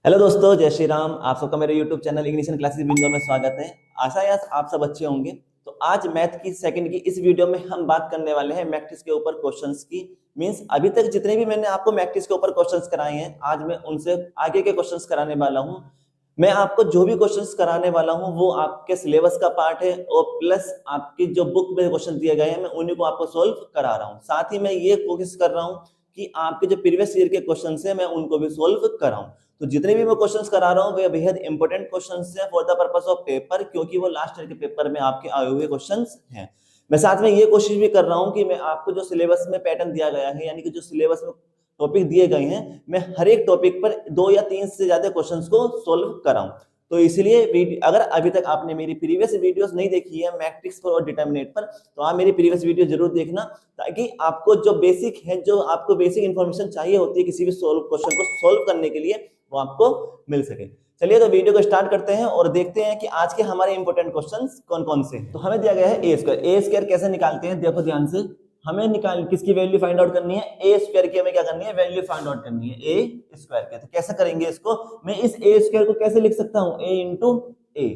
Hello दोस्तों, जय श्री राम। आप सबका मेरे यूट्यूब चैनल इग्निशन क्लासेस बिंदु में स्वागत है। आशा है आप सब अच्छे होंगे। तो आज मैथ की सेकंड की इस वीडियो में हम बात करने वाले हैं मैट्रिक्स के ऊपर क्वेश्चंस की। मींस अभी तक जितने भी मैंने आपको मैट्रिक्स के ऊपर क्वेश्चंस कराए हैं, आज मैं उनसे आगे के क्वेश्चंस कराने वाला हूं। मैं आपको जो भी क्वेश्चंस कराने वाला हूं वो आपके सिलेबस का पार्ट है और प्लस आपकी जो बुक में क्वेश्चन दिए गए हैं मैं उन्हीं को आपको सोल्व करा रहा हूं। साथ ही मैं ये कोशिश कर रहा हूं कि आपके जो प्रीवियस ईयर के क्वेश्चंस हैं मैं उनको भी सोल्व कराऊं। तो जितने भी मैं क्वेश्चंस करा रहा हूं वे बेहद इंपॉर्टेंट क्वेश्चंस हैं for the purpose of paper, क्योंकि वो लास्ट ईयर के पेपर में आपके आए हुए क्वेश्चंस हैं। मैं साथ में ये कोशिश भी कर रहा हूं कि मैं आपको जो सिलेबस में पैटर्न दिया गया है, यानी कि जो सिलेबस में टॉपिक दिए गए हैं, मैं हर एक टॉपिक पर 2 या 3 से ज्यादा क्वेश्चंस को सोल्व कराऊं। तो इसलिए अगर अभी तक आपने मेरी प्रीवियस वीडियोस नहीं देखी है मैट्रिक्स पर और डिटरमिनेंट पर, तो आप मेरी प्रीवियस वीडियो जरूर देखना, ताकि आपको जो बेसिक है, जो आपको बेसिक इंफॉर्मेशन चाहिए होती है किसी भी क्वेश्चन को सोल्व करने के लिए, वो आपको मिल सके। चलिए तो वीडियो को स्टार्ट करते हैं और देखते हैं कि आज के हमारे इंपॉर्टेंट क्वेश्चंस कौन कौन से। तो हमें दिया गया है ए स्क्वायर। ए स्क्वायर कैसे निकालते हैं, देखो ध्यान से। हमें किसकी वैल्यू फाइंड आउट करनी है, ए स्क्वायर की हमें क्या करनी है, वैल्यू फाइंड आउट करनी है ए स्क्वायर की। तो कैसे करेंगे इसको, मैं इस ए स्क्वायर को कैसे लिख सकता हूं, ए इंटू ए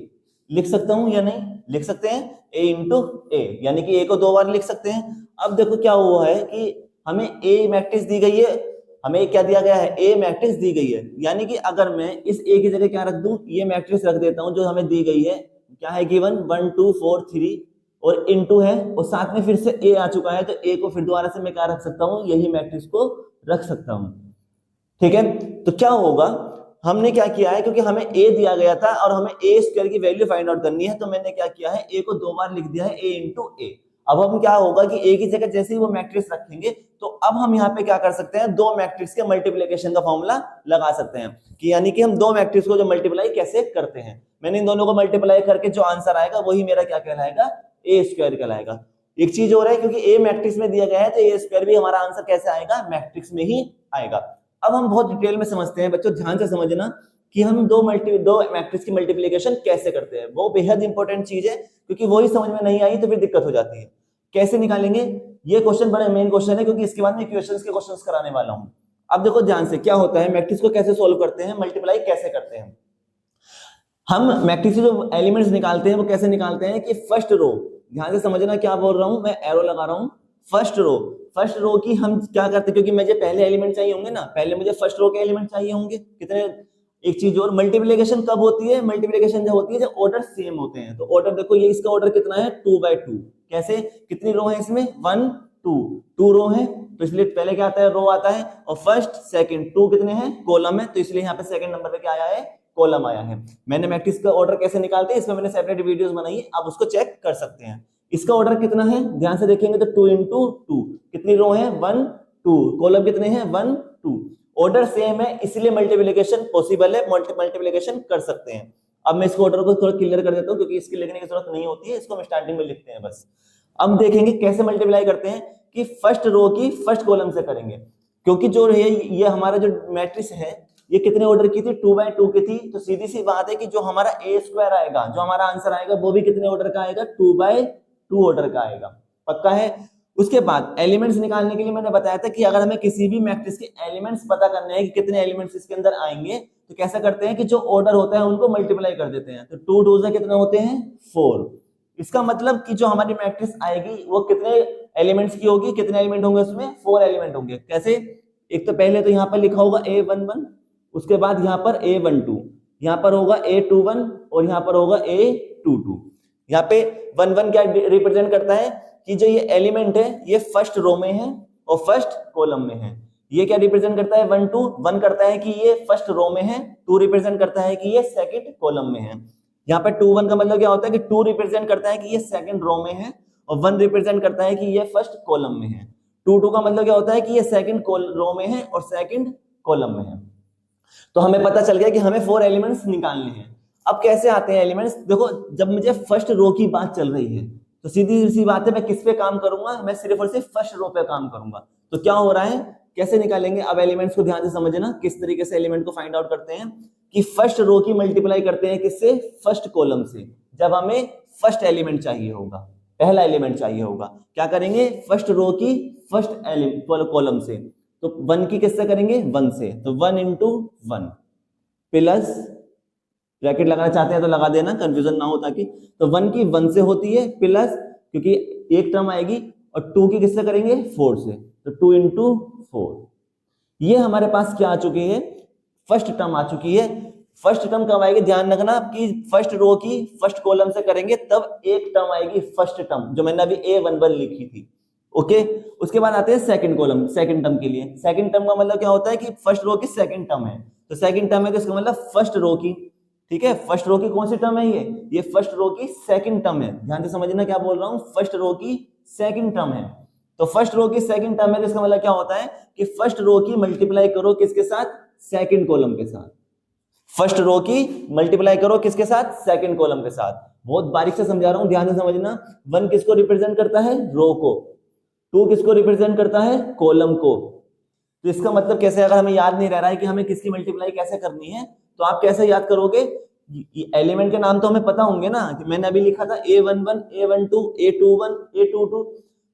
लिख सकता हूं या नहीं, लिख सकते हैं ए इंटू ए, यानी कि ए को 2 बार लिख सकते हैं। अब देखो क्या हुआ है कि हमें ए मैट्रिक्स दी गई है, हमें क्या दिया गया है, ए मैट्रिक्स दी गई है, यानी कि अगर मैं इस ए की जगह क्या रख दूं, ये मैट्रिक्स रख देता हूं जो हमें दी गई है। क्या है गिवन 1 2 4 3 और इनटू है और साथ में फिर से ए आ चुका है, तो ए को फिर दोबारा से मैं क्या रख सकता हूं, यही मैट्रिक्स को रख सकता हूं। ठीक है, तो क्या होगा, हमने क्या किया है, क्योंकि हमें ए दिया गया था और हमें ए स्क्वायर की वैल्यू फाइंड आउट करनी है, तो मैंने क्या किया है, ए को 2 बार लिख दिया है, ए इंटू ए। अब हम क्या होगा कि ए की जगह जैसे ही वो मैट्रिक्स रखेंगे, तो अब हम यहाँ पे क्या कर सकते हैं, 2 मैट्रिक्स के मल्टीप्लिकेशन का फॉर्मूला लगा सकते हैं, कि यानी कि हम 2 मैट्रिक्स को जो मल्टीप्लाई कैसे करते हैं। मैंने इन दोनों को मल्टीप्लाई करके जो आंसर आएगा वही मेरा क्या कहलाएगा, ए स्क्वायर कहलाएगा। एक चीज और है, क्योंकि ए मैट्रिक्स में दिया गया है तो ए स्क्वायर भी हमारा आंसर कैसे आएगा, मैट्रिक्स में ही आएगा। अब हम बहुत डिटेल में समझते हैं बच्चों, ध्यान से समझना कि हम दो मैट्रिक्स की मल्टीप्लिकेशन कैसे करते हैं। वो बेहद इंपॉर्टेंट चीज है, क्योंकि वही समझ में नहीं आई तो फिर दिक्कत हो जाती है। कैसे निकालेंगे, ये क्वेश्चन बड़ा मेन क्वेश्चन है, क्योंकि इसके बाद मैं इक्वेशंस के क्वेश्चंस कराने वाला हूं। अब देखो ध्यान से, क्या होता है, मैट्रिक्स को कैसे सोल्व करते हैं, मल्टीप्लाई कैसे करते हैं। हम मैट्रिक्स के जो एलिमेंट्स निकालते हैं वो कैसे निकालते हैं कि फर्स्ट रो, ध्यान से समझना क्या बोल रहा हूं, मैं एरो लगा रहा हूं, फर्स्ट रो की हम क्या करते हैं, क्योंकि मुझे पहले एलिमेंट चाहिए होंगे ना, पहले मुझे फर्स्ट रो के एलिमेंट चाहिए होंगे कितने। एक चीज और, मल्टीप्लिकेशन कब होती है, मल्टीप्लिकेशन जब होती है जब ऑर्डर सेम होते हैं। तो ऑर्डर देखो, ये इसका ऑर्डर कितना है, 2/2। कैसे, कितनी रो है इसमें, 1 2 रो है, तो इसलिए पहले क्या आता है, रो आता है, और फर्स्ट सेकंड 2 कितने हैं, कॉलम है, तो इसलिए यहाँ पे सेकंड नंबर पे क्या आया है, कॉलम आया है। मैंने मैट्रिक्स का ऑर्डर कैसे निकालते हैं, इसमें मैंने सेपरेट वीडियोस बनाई है, आप उसको चेक कर सकते हैं। इसका ऑर्डर कितना है, ध्यान से देखेंगे तो 2 इंटू 2, कितनी रो है, 1 2, कॉलम कितने हैं, 1 2, ऑर्डर सेम है, इसलिए मल्टीप्लिकेशन पॉसिबल है, मल्टीप्लिकेशन कर सकते हैं। अब मैं इसको ऑर्डर को थोड़ा क्लियर कर देता हूं, क्योंकि इसकी लिखने की जरूरत नहीं होती है, इसको हम स्टार्टिंग में लिखते हैं बस। अब देखेंगे कैसे मल्टीप्लाई करते हैं, कि फर्स्ट रो की फर्स्ट कॉलम से करेंगे, क्योंकि जो है ये हमारा जो मैट्रिक्स है ये कितने ऑर्डर की थी, 2/2 की थी, तो सीधी सी बात है कि जो हमारा ए स्क्वायर आएगा, जो हमारा आंसर आएगा, वो भी कितने ऑर्डर का आएगा, 2/2 ऑर्डर का आएगा। पक्का है। उसके बाद एलिमेंट्स निकालने के लिए मैंने बताया था कि अगर हमें किसी भी मैट्रिक्स के एलिमेंट्स पता करने हैं कि कितने एलिमेंट्स इसके अंदर आएंगे, तो कैसा करते हैं कि जो ऑर्डर होता है उनको मल्टीप्लाई कर देते हैं। तो 2 2 से कितने होते हैं, 4। इसका मतलब कि जो हमारी मैट्रिक्स आएगी वो कितने एलिमेंट्स की होगी, कितने एलिमेंट होंगे उसमें, 4 एलिमेंट होंगे। कैसे, एक तो पहले तो यहाँ पर लिखा होगा A11, उसके बाद यहाँ पर A12, यहाँ पर होगा A21 और यहाँ पर होगा A22। यहाँ पे 1 1 क्या रिप्रेजेंट करता है कि जो ये एलिमेंट है ये फर्स्ट रो में है और फर्स्ट कॉलम में है। ये क्या रिप्रेजेंट करता है, 1 2, 1 करता है कि ये फर्स्ट रो में है, 2 रिप्रेजेंट करता है कि ये सेकंड कॉलम में है। यहाँ पे 2 1 का मतलब क्या होता है कि 2 रिप्रेजेंट करता है कि ये सेकंड रो में है, और 1 रिप्रेजेंट करता है कि ये फर्स्ट कॉलम में है। 2 2 का मतलब क्या होता है कि ये सेकंड रो में है और सेकंड कॉलम में है। तो हमें पता चल गया कि हमें 4 एलिमेंट्स निकालने हैं। अब कैसे आते हैं एलिमेंट्स, देखो जब मुझे फर्स्ट रो की बात चल रही है तो सीधी सी बात है, मैं किस पे काम करूंगा, मैं सिर्फ और सिर्फ फर्स्ट रो पे काम करूंगा। तो क्या हो रहा है, कैसे निकालेंगे, अब एलिमेंट्स को ध्यान से समझना, किस तरीके से एलिमेंट को फाइंड आउट करते हैं, कि फर्स्ट रो की मल्टीप्लाई करते हैं किससे, फर्स्ट कॉलम से। जब हमें फर्स्ट एलिमेंट चाहिए होगा, पहला एलिमेंट चाहिए होगा, क्या करेंगे, फर्स्ट रो की फर्स्ट कॉलम से। तो 1 की किससे करेंगे, 1 से, तो 1 इंटू 1, प्लस, ब्रैकेट लगाना चाहते हैं तो लगा देना, कंफ्यूजन ना हो ताकि। तो 1 की 1 से होती है प्लस, क्योंकि एक टर्म आएगी, और 2 की किससे करेंगे 4 से, तो 2 इंटू 4। ये हमारे पास क्या आ चुकी है, फर्स्ट टर्म आ चुकी है। फर्स्ट टर्म कब आएगी, ध्यान रखना कि फर्स्ट रो की फर्स्ट कॉलम से करेंगे तब एक टर्म आएगी, फर्स्ट टर्म जो मैंने अभी A11 लिखी थी। ओके, उसके बाद आते हैं सेकंड कॉलम, सेकंड टर्म के लिए। सेकंड टर्म का मतलब क्या होता है कि फर्स्ट रो की सेकंड टर्म है, तो सेकंड टर्म है तो इसका मतलब फर्स्ट रो की, ठीक है, फर्स्ट रो की कौन सी टर्म है, ये फर्स्ट रो की सेकंड टर्म है। ध्यान से समझना क्या बोल रहा हूं, फर्स्ट रो की सेकंड टर्म है। तो फर्स्ट रो की सेकंड टर्म है तो इसका मतलब क्या होता है कि फर्स्ट रो की मल्टीप्लाई करो किसके साथ, सेकंड कॉलम के साथ। फर्स्ट रो की मल्टीप्लाई करो किसके साथ, सेकंड कॉलम के साथ। बहुत बारीक से समझा रहा हूं, ध्यान से समझना। 1 किसको रिप्रेजेंट करता है, रो को। 2 किसको रिप्रेजेंट करता है, कॉलम को। तो इसका मतलब कैसे, अगर हमें याद नहीं रह रहा है कि हमें किसकी मल्टीप्लाई कैसे करनी है, तो आप कैसे याद करोगे, एलिमेंट के नाम तो हमें पता होंगे ना, कि मैंने अभी लिखा था A11, A12, A21, A22।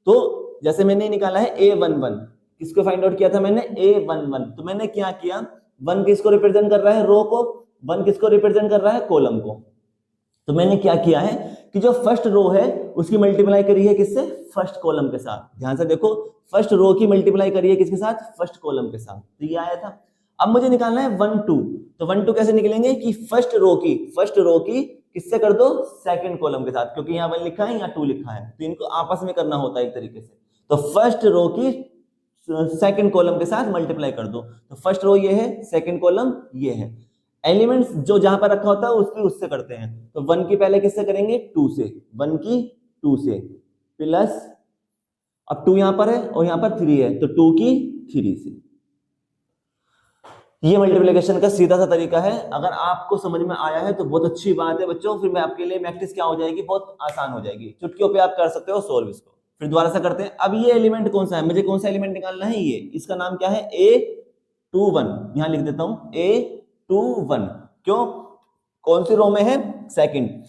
तो जैसे मैंने निकाला है A11, किसको फाइंड आउट किया था मैंने, A11। तो मैंने क्या किया, 1 किसको रिप्रेजेंट कर रहा है, रो को, 1 किसको रिप्रेजेंट कर रहा है, कॉलम को। तो मैंने क्या किया है कि जो फर्स्ट रो है उसकी मल्टीप्लाई करी है किससे, फर्स्ट कॉलम के साथ। ध्यान से देखो, फर्स्ट रो की मल्टीप्लाई करी है किसके साथ, फर्स्ट कॉलम के साथ। तो ये आया था। अब मुझे निकालना है 1 2। तो 1 2 कैसे निकलेंगे कि फर्स्ट रो की किससे कर दो, सेकंड कॉलम के साथ, क्योंकि यहाँ 1 लिखा है यहाँ 2 लिखा है, तो इनको आपस में करना होता है एक तरीके से। तो फर्स्ट रो की सेकंड कॉलम के साथ मल्टीप्लाई कर दो। तो फर्स्ट रो ये है, सेकंड कॉलम ये है। एलिमेंट्स जो जहां पर रखा होता है उसकी उससे करते हैं। तो 1 की पहले किससे करेंगे, 2 से, 1 की 2 से प्लस, अब 2 यहां पर है और यहां पर 3 है, तो 2 की 3 से। ये मल्टीप्लिकेशन का सीधा सा तरीका है। अगर आपको समझ में आया है तो बहुत अच्छी बात है बच्चों, फिर मैं आपके लिए प्रैक्टिस क्या हो जाएगी, बहुत आसान हो जाएगी, चुटकियों पे आप कर सकते हो सोल्व इसको। फिर दोबारा से करते हैं। अब ये एलिमेंट कौन सा है, मुझे कौन सा एलिमेंट निकालना है, ये, इसका नाम क्या है, A21। यहां लिख देता हूं A21। क्यों, कौन सी रो में है, सेकंड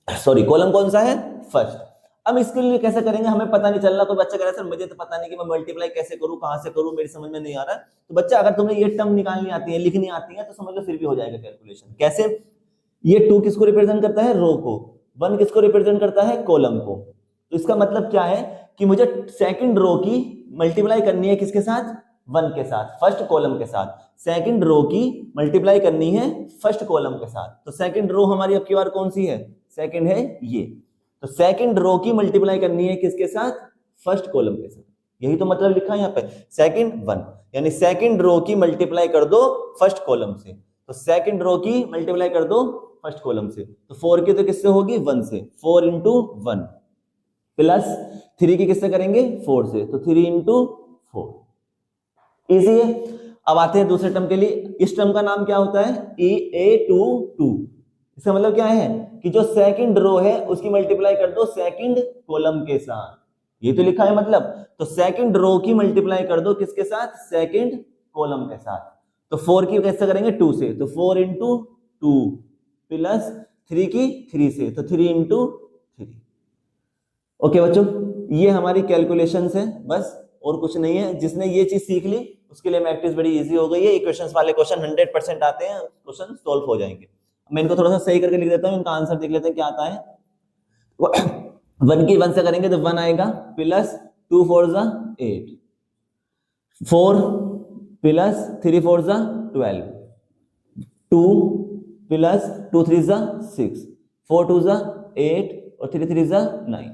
सॉरी, कॉलम कौन सा है, फर्स्ट। अब इसके लिए कैसे करेंगे हमें पता नहीं चल रहा। कोई बच्चा कह रहा है सर मुझे तो पता नहीं कि मैं मल्टीप्लाई कैसे करूं, कहां से करूं, मेरी समझ में नहीं आ रहा। तो बच्चा अगर तुम्हें ये टर्म निकालनी आती है, लिखनी आती है, तो समझ लो फिर भी हो जाएगा कैलकुलेशन। कैसे, ये 2 किसको रिप्रेजेंट करता है, रो को, 1 किसको रिप्रेजेंट करता है, कॉलम को। तो इसका मतलब क्या है कि मुझे सेकंड रो की मल्टीप्लाई करनी है किसके साथ, 1 के साथ, फर्स्ट कॉलम के साथ। सेकंड रो की मल्टीप्लाई करनी है फर्स्ट कॉलम के साथ। तो सेकंड रो हमारी अब की बार कौन सी है, सेकंड है ये। तो सेकंड रो की मल्टीप्लाई करनी है किसके साथ, फर्स्ट कॉलम के साथ। यही तो मतलब लिखा है यहाँ पे, सेकंड 1, यानी सेकंड रो की मल्टीप्लाई कर दो फर्स्ट कॉलम से। तो सेकंड रो की मल्टीप्लाई कर दो फर्स्ट कॉलम से। तो 4 की तो किससे होगी, 1 से, 4 इंटू 1 प्लस 3 की किससे करेंगे, 4 से, तो 3 इंटू 4। इजी है। अब आते हैं दूसरे टर्म के लिए। इस टर्म का नाम क्या होता है, A22। इसका मतलब क्या है कि जो सेकंड रो है उसकी मल्टीप्लाई कर दो सेकंड कॉलम के साथ। ये तो लिखा है मतलब। तो सेकंड रो की मल्टीप्लाई कर दो किसके साथ, सेकंड कॉलम के साथ। तो 4 की कैसे करेंगे, 2 से, तो 4 इंटू 2 प्लस 3 की 3 से, तो 3 इंटू 3। ओके बच्चों, ये हमारी कैलकुलेशंस है बस, और कुछ नहीं है। जिसने ये चीज सीख ली उसके लिए प्रैक्टिस बड़ी इजी हो गई है। इक्वेशंस वाले क्वेश्चन 100% आते हैं, क्वेश्चन सॉल्व हो जाएंगे। मैं इनको थोड़ा सा सही करके लिख देता हूँ, इनका आंसर देख लेते हैं क्या आता है। 1 की 1 से करेंगे तो 1 आएगा प्लस 2 4 जा 8, 4 प्लस 3 4 जा 12, 2 प्लस 2 3 जा 6, 4 2 जा 8 और 3 3 जा 9।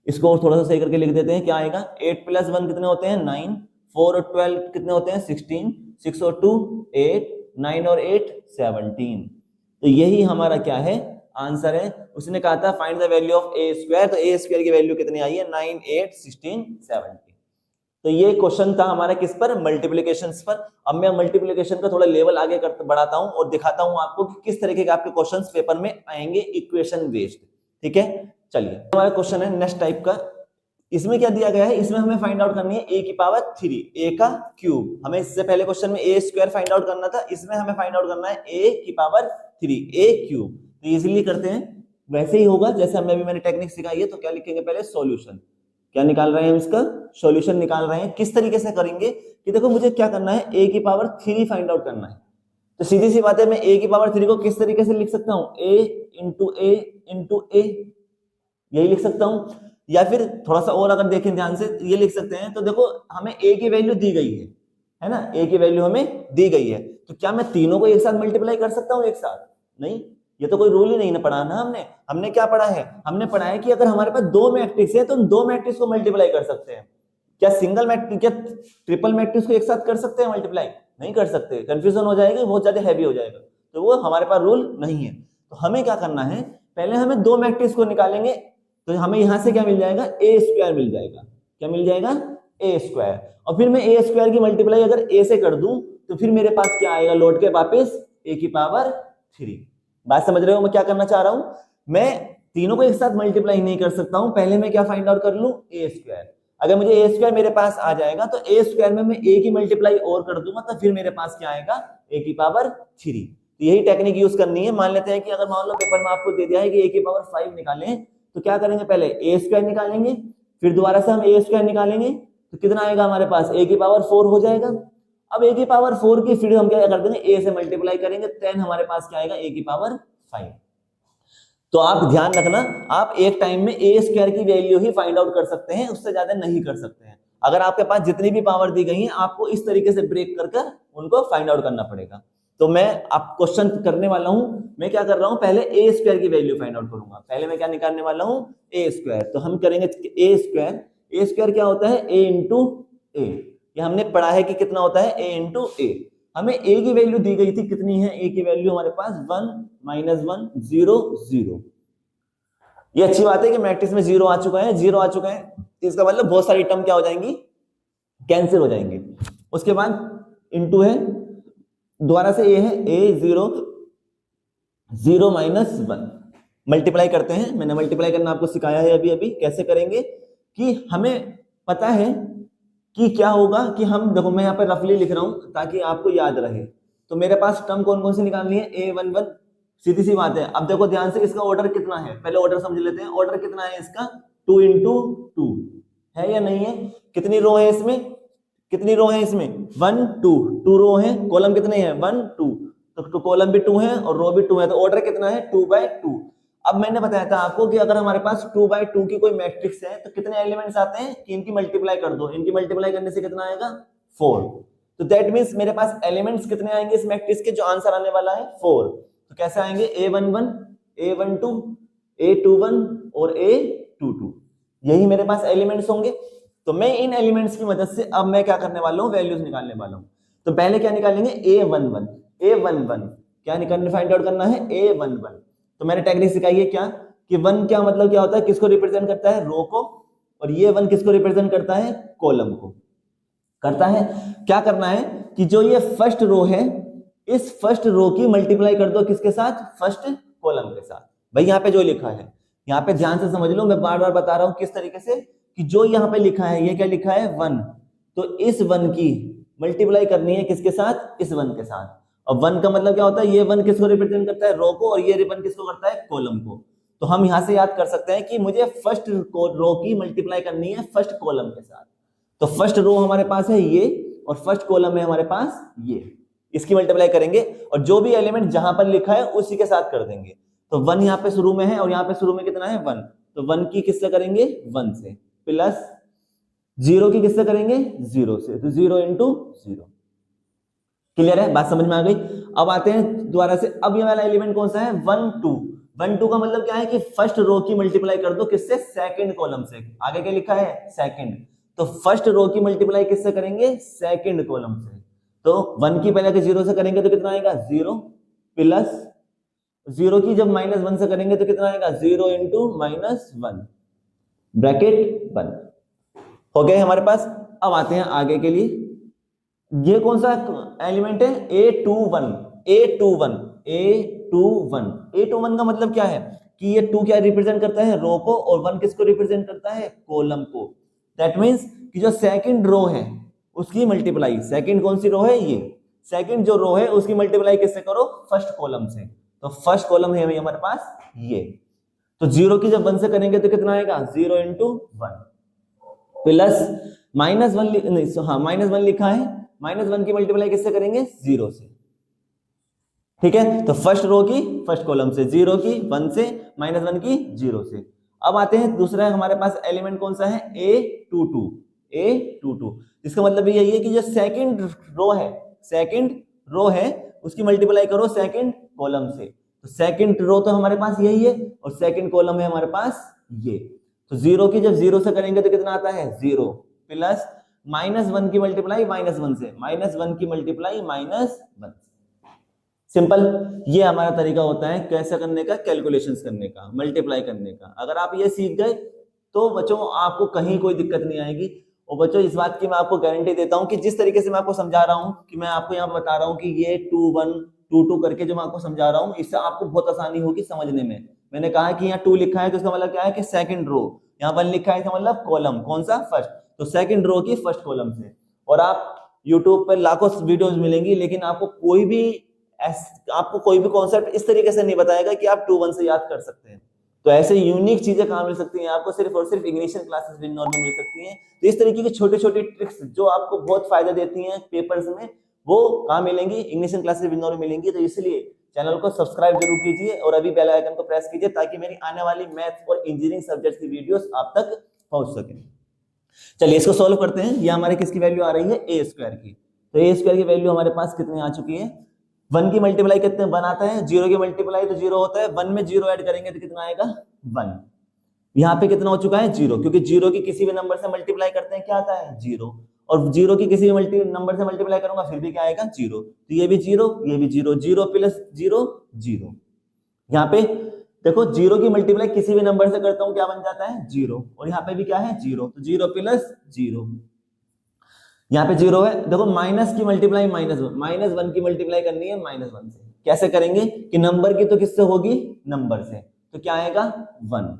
इसको और थोड़ा सा सही करके लिख देते हैं, क्या आएगा, 8 प्लस 1 कितने होते हैं 9, 4 और 12 कितने होते हैं 16, 6 और 2 8, 9 और 8 17। तो यही हमारा क्या है, आंसर है। उसने कहा था find the value of A square, तो ए स्क्वायर की वैल्यू कितनी आई है, 9 8 16 17। तो ये क्वेश्चन था हमारा किस पर, मल्टीप्लिकेशंस पर। अब मैं मल्टीप्लिकेशन का थोड़ा लेवल आगे बढ़ाता हूं और दिखाता हूं आपको कि किस तरीके के आपके क्वेश्चंस पेपर में आएंगे इक्वेशन बेस्ड। ठीक है, चलिए हमारा क्वेश्चन है नेक्स्ट टाइप का। इसमें क्या दिया गया है, इसमें हमें फाइंड आउट करनी है a की पावर 3, a का क्यूब। हमें इससे पहले क्वेश्चन में a स्क्वायर फाइंड आउट करना था, इसमें हमें फाइंड आउट करना है a की पावर 3, a क्यूब। तो इजीली करते हैं, वैसे ही होगा जैसे हमने अभी मैंने टेक्निक सिखाई है। तो क्या लिखेंगे, पहले सॉल्यूशन, क्या निकाल रहे हैं हम, इसका सॉल्यूशन निकाल रहे हैं। किस तरीके से करेंगे कि देखो मुझे क्या करना है, a की पावर 3 फाइंड आउट करना है। तो सीधी सी बात है, मैं a की पावर 3 को किस तरीके से लिख सकता हूं, a इंटू a, यही लिख सकता हूं। या फिर थोड़ा सा और अगर देखें ध्यान से, ये लिख सकते हैं। तो देखो हमें a की वैल्यू दी गई है ना, a की वैल्यू हमें दी गई है, तो क्या मैं तीनों को एक साथ मल्टीप्लाई कर सकता हूं एक साथ? नहीं, ये तो कोई रूल ही नहीं ना पढ़ा ना हमने। हमने क्या पढ़ा है, हमने पढ़ा है कि अगर हमारे पास दो मैट्रिक्स है तो उन दो मैट्रिक्स को मल्टीप्लाई कर सकते हैं। क्या सिंगल मैट्रिक्स, क्या ट्रिपल मैट्रिक्स को एक साथ कर सकते हैं मल्टीप्लाई? नहीं कर सकते, कंफ्यूजन हो जाएगी, बहुत ज्यादा हैवी हो जाएगा, तो वो हमारे पास रूल नहीं है। तो हमें क्या करना है, पहले हमें दो मैट्रिक्स को निकालेंगे, तो हमें यहां से क्या मिल जाएगा, ए स्क्वायर मिल जाएगा। क्या मिल जाएगा, ए स्क्वायर। और फिर मैं ए स्क्वायर की मल्टीप्लाई अगर ए से कर दूं तो फिर मेरे पास क्या आएगा, लौट के वापस ए की पावर 3। बात समझ रहे हो मैं क्या करना चाह रहा हूं? मैं तीनों को एक साथ मल्टीप्लाई नहीं कर सकता हूं, पहले मैं क्या फाइंड आउट कर लूं, ए स्क्वायर। अगर मुझे ए स्क्वायर मेरे पास आ जाएगा तो ए स्क्वायर में मैं ए की मल्टीप्लाई और कर दूंगा, तो फिर मेरे पास क्या आएगा, ए की पावर 3। तो यही टेक्निक यूज करनी है। मान लेते हैं कि अगर मान लो पेपर में आपको दे दिया है कि ए की पावर 5 निकालें, तो क्या करेंगे, पहले ए स्क्वायर निकालेंगे, फिर दोबारा से हम ए स्क्वायर निकालेंगे, तो कितना आएगा हमारे पास, ए की पावर 4 हो जाएगा। अब ए की पावर 4 की फिर हम क्या कर देंगे, ए से मल्टीप्लाई करेंगे, 10 हमारे पास क्या आएगा, ए की पावर 5। तो आप ध्यान रखना, आप एक टाइम में ए स्क्वायर की वैल्यू ही फाइंड आउट कर सकते हैं, उससे ज्यादा नहीं कर सकते हैं। अगर आपके पास जितनी भी पावर दी गई है, आपको इस तरीके से ब्रेक कर उनको फाइंड आउट करना पड़ेगा। तो मैं आप क्वेश्चन करने वाला हूं, मैं क्या कर रहा हूं, पहले ए स्क्वायर की वैल्यू फाइंड आउट करूंगा। पहले मैं क्या निकालने वाला हूं, ए स्क्वायर। तो हम करेंगे ए स्क्वायर। ए स्क्वायर क्या होता है, ए इंटू ए। ये हमने पढ़ा है कि कितना होता है, ए इंटू ए। हमें ए की वैल्यू दी गई थी, कितनी है, ए की वैल्यू हमारे पास 1 -1 0 0। ये अच्छी बात है कि मैट्रिक्स में 0 आ चुका है, 0 आ चुका है, इसका मतलब बहुत सारी टर्म क्या हो जाएंगी, कैंसिल हो जाएंगे। उसके बाद इंटू है, दोबारा से ए है, ए 0 0 -1 मल्टीप्लाई करते हैं। मैंने मल्टीप्लाई करना आपको सिखाया है अभी अभी, कैसे करेंगे कि हमें पता है कि क्या होगा कि हम, देखो मैं यहाँ पे रफली लिख रहा हूं ताकि आपको याद रहे। तो मेरे पास टर्म कौन कौन सी निकालनी है, a11, सीधी सी बात है। अब देखो ध्यान से, इसका ऑर्डर कितना है, पहले ऑर्डर समझ लेते हैं। ऑर्डर कितना है इसका, 2 × 2 है या नहीं है? कितनी रो है इसमें, कितनी रो है इसमें, 1 2 रो है, कॉलम कितने हैं, 1 2, तो कॉलम भी 2 है और रो भी 2 है, तो ऑर्डर कितना है, 2/2। अब मैंने बताया था आपको कि अगर हमारे पास 2/2 की कोई मैट्रिक्स है तो कितने एलिमेंट्स आते हैं, कि इनकी मल्टीप्लाई कर दो, इनकी मल्टीप्लाई करने से कितना आएगा, 4। तो दैट मींस मेरे पास एलिमेंट्स कितने आएंगे इस मैट्रिक्स के, जो आंसर आने वाला है 4। तो कैसे आएंगे, a11 a12 a21 और a22, यही मेरे पास एलिमेंट्स होंगे। तो मैं इन एलिमेंट्स की मदद से अब मैं क्या करने वाला हूं, वैल्यूज निकालने वाला हूं। तो पहले क्या निकालेंगे, a11 क्या निकालने, फाइंड आउट करना है a11। तो मैंने टेक्निक सिखाई है क्या, कि 1 क्या मतलब क्या होता है, किसको रिप्रेजेंट करता है, रो को, और ये 1 किसको रिप्रेजेंट करता है, कॉलम को करता है। क्या करना है कि जो ये फर्स्ट रो है, इस फर्स्ट रो की मल्टीप्लाई कर दो किसके साथ, फर्स्ट कॉलम के साथ। भाई यहाँ पे जो लिखा है, यहाँ पे ध्यान से समझ लो, मैं बार बार बता रहा हूं किस तरीके से, कि जो यहाँ पे लिखा है, ये क्या लिखा है, 1, तो इस 1 की मल्टीप्लाई करनी है किसके साथ, इस 1 के साथ। और 1 का मतलब क्या होता है, ये 1 किसको रिप्रेजेंट करता है, रो को, और ये 1 किसको करता है, कॉलम को। तो हम यहां से याद कर सकते हैं कि मुझे फर्स्ट रो की मल्टीप्लाई करनी है फर्स्ट कॉलम के साथ। तो फर्स्ट रो हमारे पास है ये, और फर्स्ट कॉलम है हमारे पास ये, इसकी मल्टीप्लाई करेंगे, और जो भी एलिमेंट जहां पर लिखा है उसी के साथ कर देंगे। तो 1 यहाँ पे शुरू में है, और यहाँ पे शुरू में कितना है, 1, तो 1 की किससे करेंगे, 1 से, प्लस 0 की किससे करेंगे, 0 से, तो 0 × 0। क्लियर है, बात समझ में आ गई। अब आते हैं दोबारा से, अब ये वाला एलिमेंट कौन सा है, 1 2। 1 2 का मतलब क्या है कि फर्स्ट रो की मल्टीप्लाई कर दो किससे, सेकंड कॉलम से। आगे क्या लिखा है, सेकंड, तो फर्स्ट रो की मल्टीप्लाई किससे करेंगे, सेकंड कॉलम से। तो 1 की पहले के 0 से करेंगे तो कितना आएगा, 0, प्लस 0 की जब -1 से करेंगे तो कितना आएगा, 0 × -1 ब्रैकेट 1 हो गए हमारे पास। अब आते हैं आगे के लिए, ये कौन सा एलिमेंट है, a21 a21 a21 a21 का मतलब क्या है कि ये 2 क्या रिप्रेजेंट करता है, रो को, और 1 किसको रिप्रेजेंट करता है, कॉलम को। दैट मींस कि जो सेकंड रो है उसकी मल्टीप्लाई, सेकंड कौन सी रो है, ये सेकंड जो रो है उसकी मल्टीप्लाई किससे करो, फर्स्ट कॉलम से। तो फर्स्ट कॉलम है हमारे पास ये, तो 0 की जब 1 से करेंगे तो कितना आएगा, 0 × 1, प्लस -1 लिखा है, -1 की मल्टीप्लाई किससे करेंगे, 0 से। ठीक है, तो फर्स्ट रो की फर्स्ट कॉलम से, 0 की 1 से, -1 की 0 से। अब आते हैं दूसरा हमारे पास एलिमेंट कौन सा है, A22, इसका मतलब यही है कि जो सेकंड रो है उसकी मल्टीप्लाई करो सेकंड कॉलम से। तो सेकंड रो तो हमारे पास यही है और सेकंड कॉलम है हमारे पास ये। तो 0 की जब 0 से करेंगे तो कितना आता है 0 प्लस -1 की मल्टीप्लाई -1 से, -1 की मल्टीप्लाई -1 से। सिंपल, ये हमारा तरीका होता है कैसे करने का, कैलकुलेशंस करने का, मल्टीप्लाई करने का। अगर आप ये सीख गए तो बच्चों आपको कहीं कोई दिक्कत नहीं आएगी। और बच्चों इस बात की मैं आपको गारंटी देता हूं कि जिस तरीके से मैं आपको समझा रहा हूं, कि मैं आपको यहाँ बता रहा हूं कि ये 2 1 2 2 करके जो मैं आपको समझा रहा हूं, इससे आपको बहुत आसानी होगी समझने में। मैंने कहा कि यहाँ 2 लिखा है तो इसका मतलब क्या है कि सेकंड रो, यहाँ 1 लिखा है इसका मतलब कॉलम कौन सा, फर्स्ट। तो सेकंड रो की फर्स्ट कॉलम से। और आप यूट्यूब पर लाखों वीडियोस मिलेंगी, लेकिन आपको कोई भी कॉन्सेप्ट इस तरीके से नहीं बताएगा कि आप 2 1 से याद कर सकते हैं। तो ऐसे यूनिक चीजें कहाँ मिल सकती हैं आपको, सिर्फ और सिर्फ इग्निशन क्लासेस विनर में मिल सकती हैं। तो इस तरीके की छोटी छोटी ट्रिक्स जो आपको बहुत फायदा देती हैं पेपर्स में, वो कहाँ मिलेंगी, इग्निशन क्लासेस विनर में मिलेंगी। तो इसलिए चैनल को सब्सक्राइब जरूर कीजिए और अभी बेल आइकन को प्रेस कीजिए, ताकि मेरी आने वाली मैथ्स और इंजीनियरिंग सब्जेक्ट की वीडियोस आप तक पहुंच सके। चलिए इसको सॉल्व करते हैं। ये हमारे किसकी वैल्यू आ रही है, ए स्क्वायर की। तो ए स्क्वायर की वैल्यू हमारे पास कितनी आ चुकी है, 1 की मल्टीप्लाई कितने 1 आता है, 0 की मल्टीप्लाई तो 0 होता है, 1 में 0 ऐड करेंगे तो कितना आएगा 1। यहाँ पे कितना हो चुका है 0, क्योंकि 0 की किसी भी नंबर से मल्टीप्लाई करते हैं क्या आता है 0, और 0 की किसी भी नंबर से मल्टीप्लाई करूंगा फिर भी क्या आएगा 0। तो ये भी 0, ये भी 0, 0 प्लस 0 0। यहाँ पे देखो 0 की मल्टीप्लाई किसी भी नंबर से करता हूं क्या बन जाता है 0, और यहाँ पे भी क्या है 0, तो 0 प्लस 0। यहाँ पे 0 है, देखो माइनस की मल्टीप्लाई -1 की मल्टीप्लाई करनी है -1 से। कैसे करेंगे कि नंबर की तो किससे होगी, नंबर से, तो क्या आएगा 1।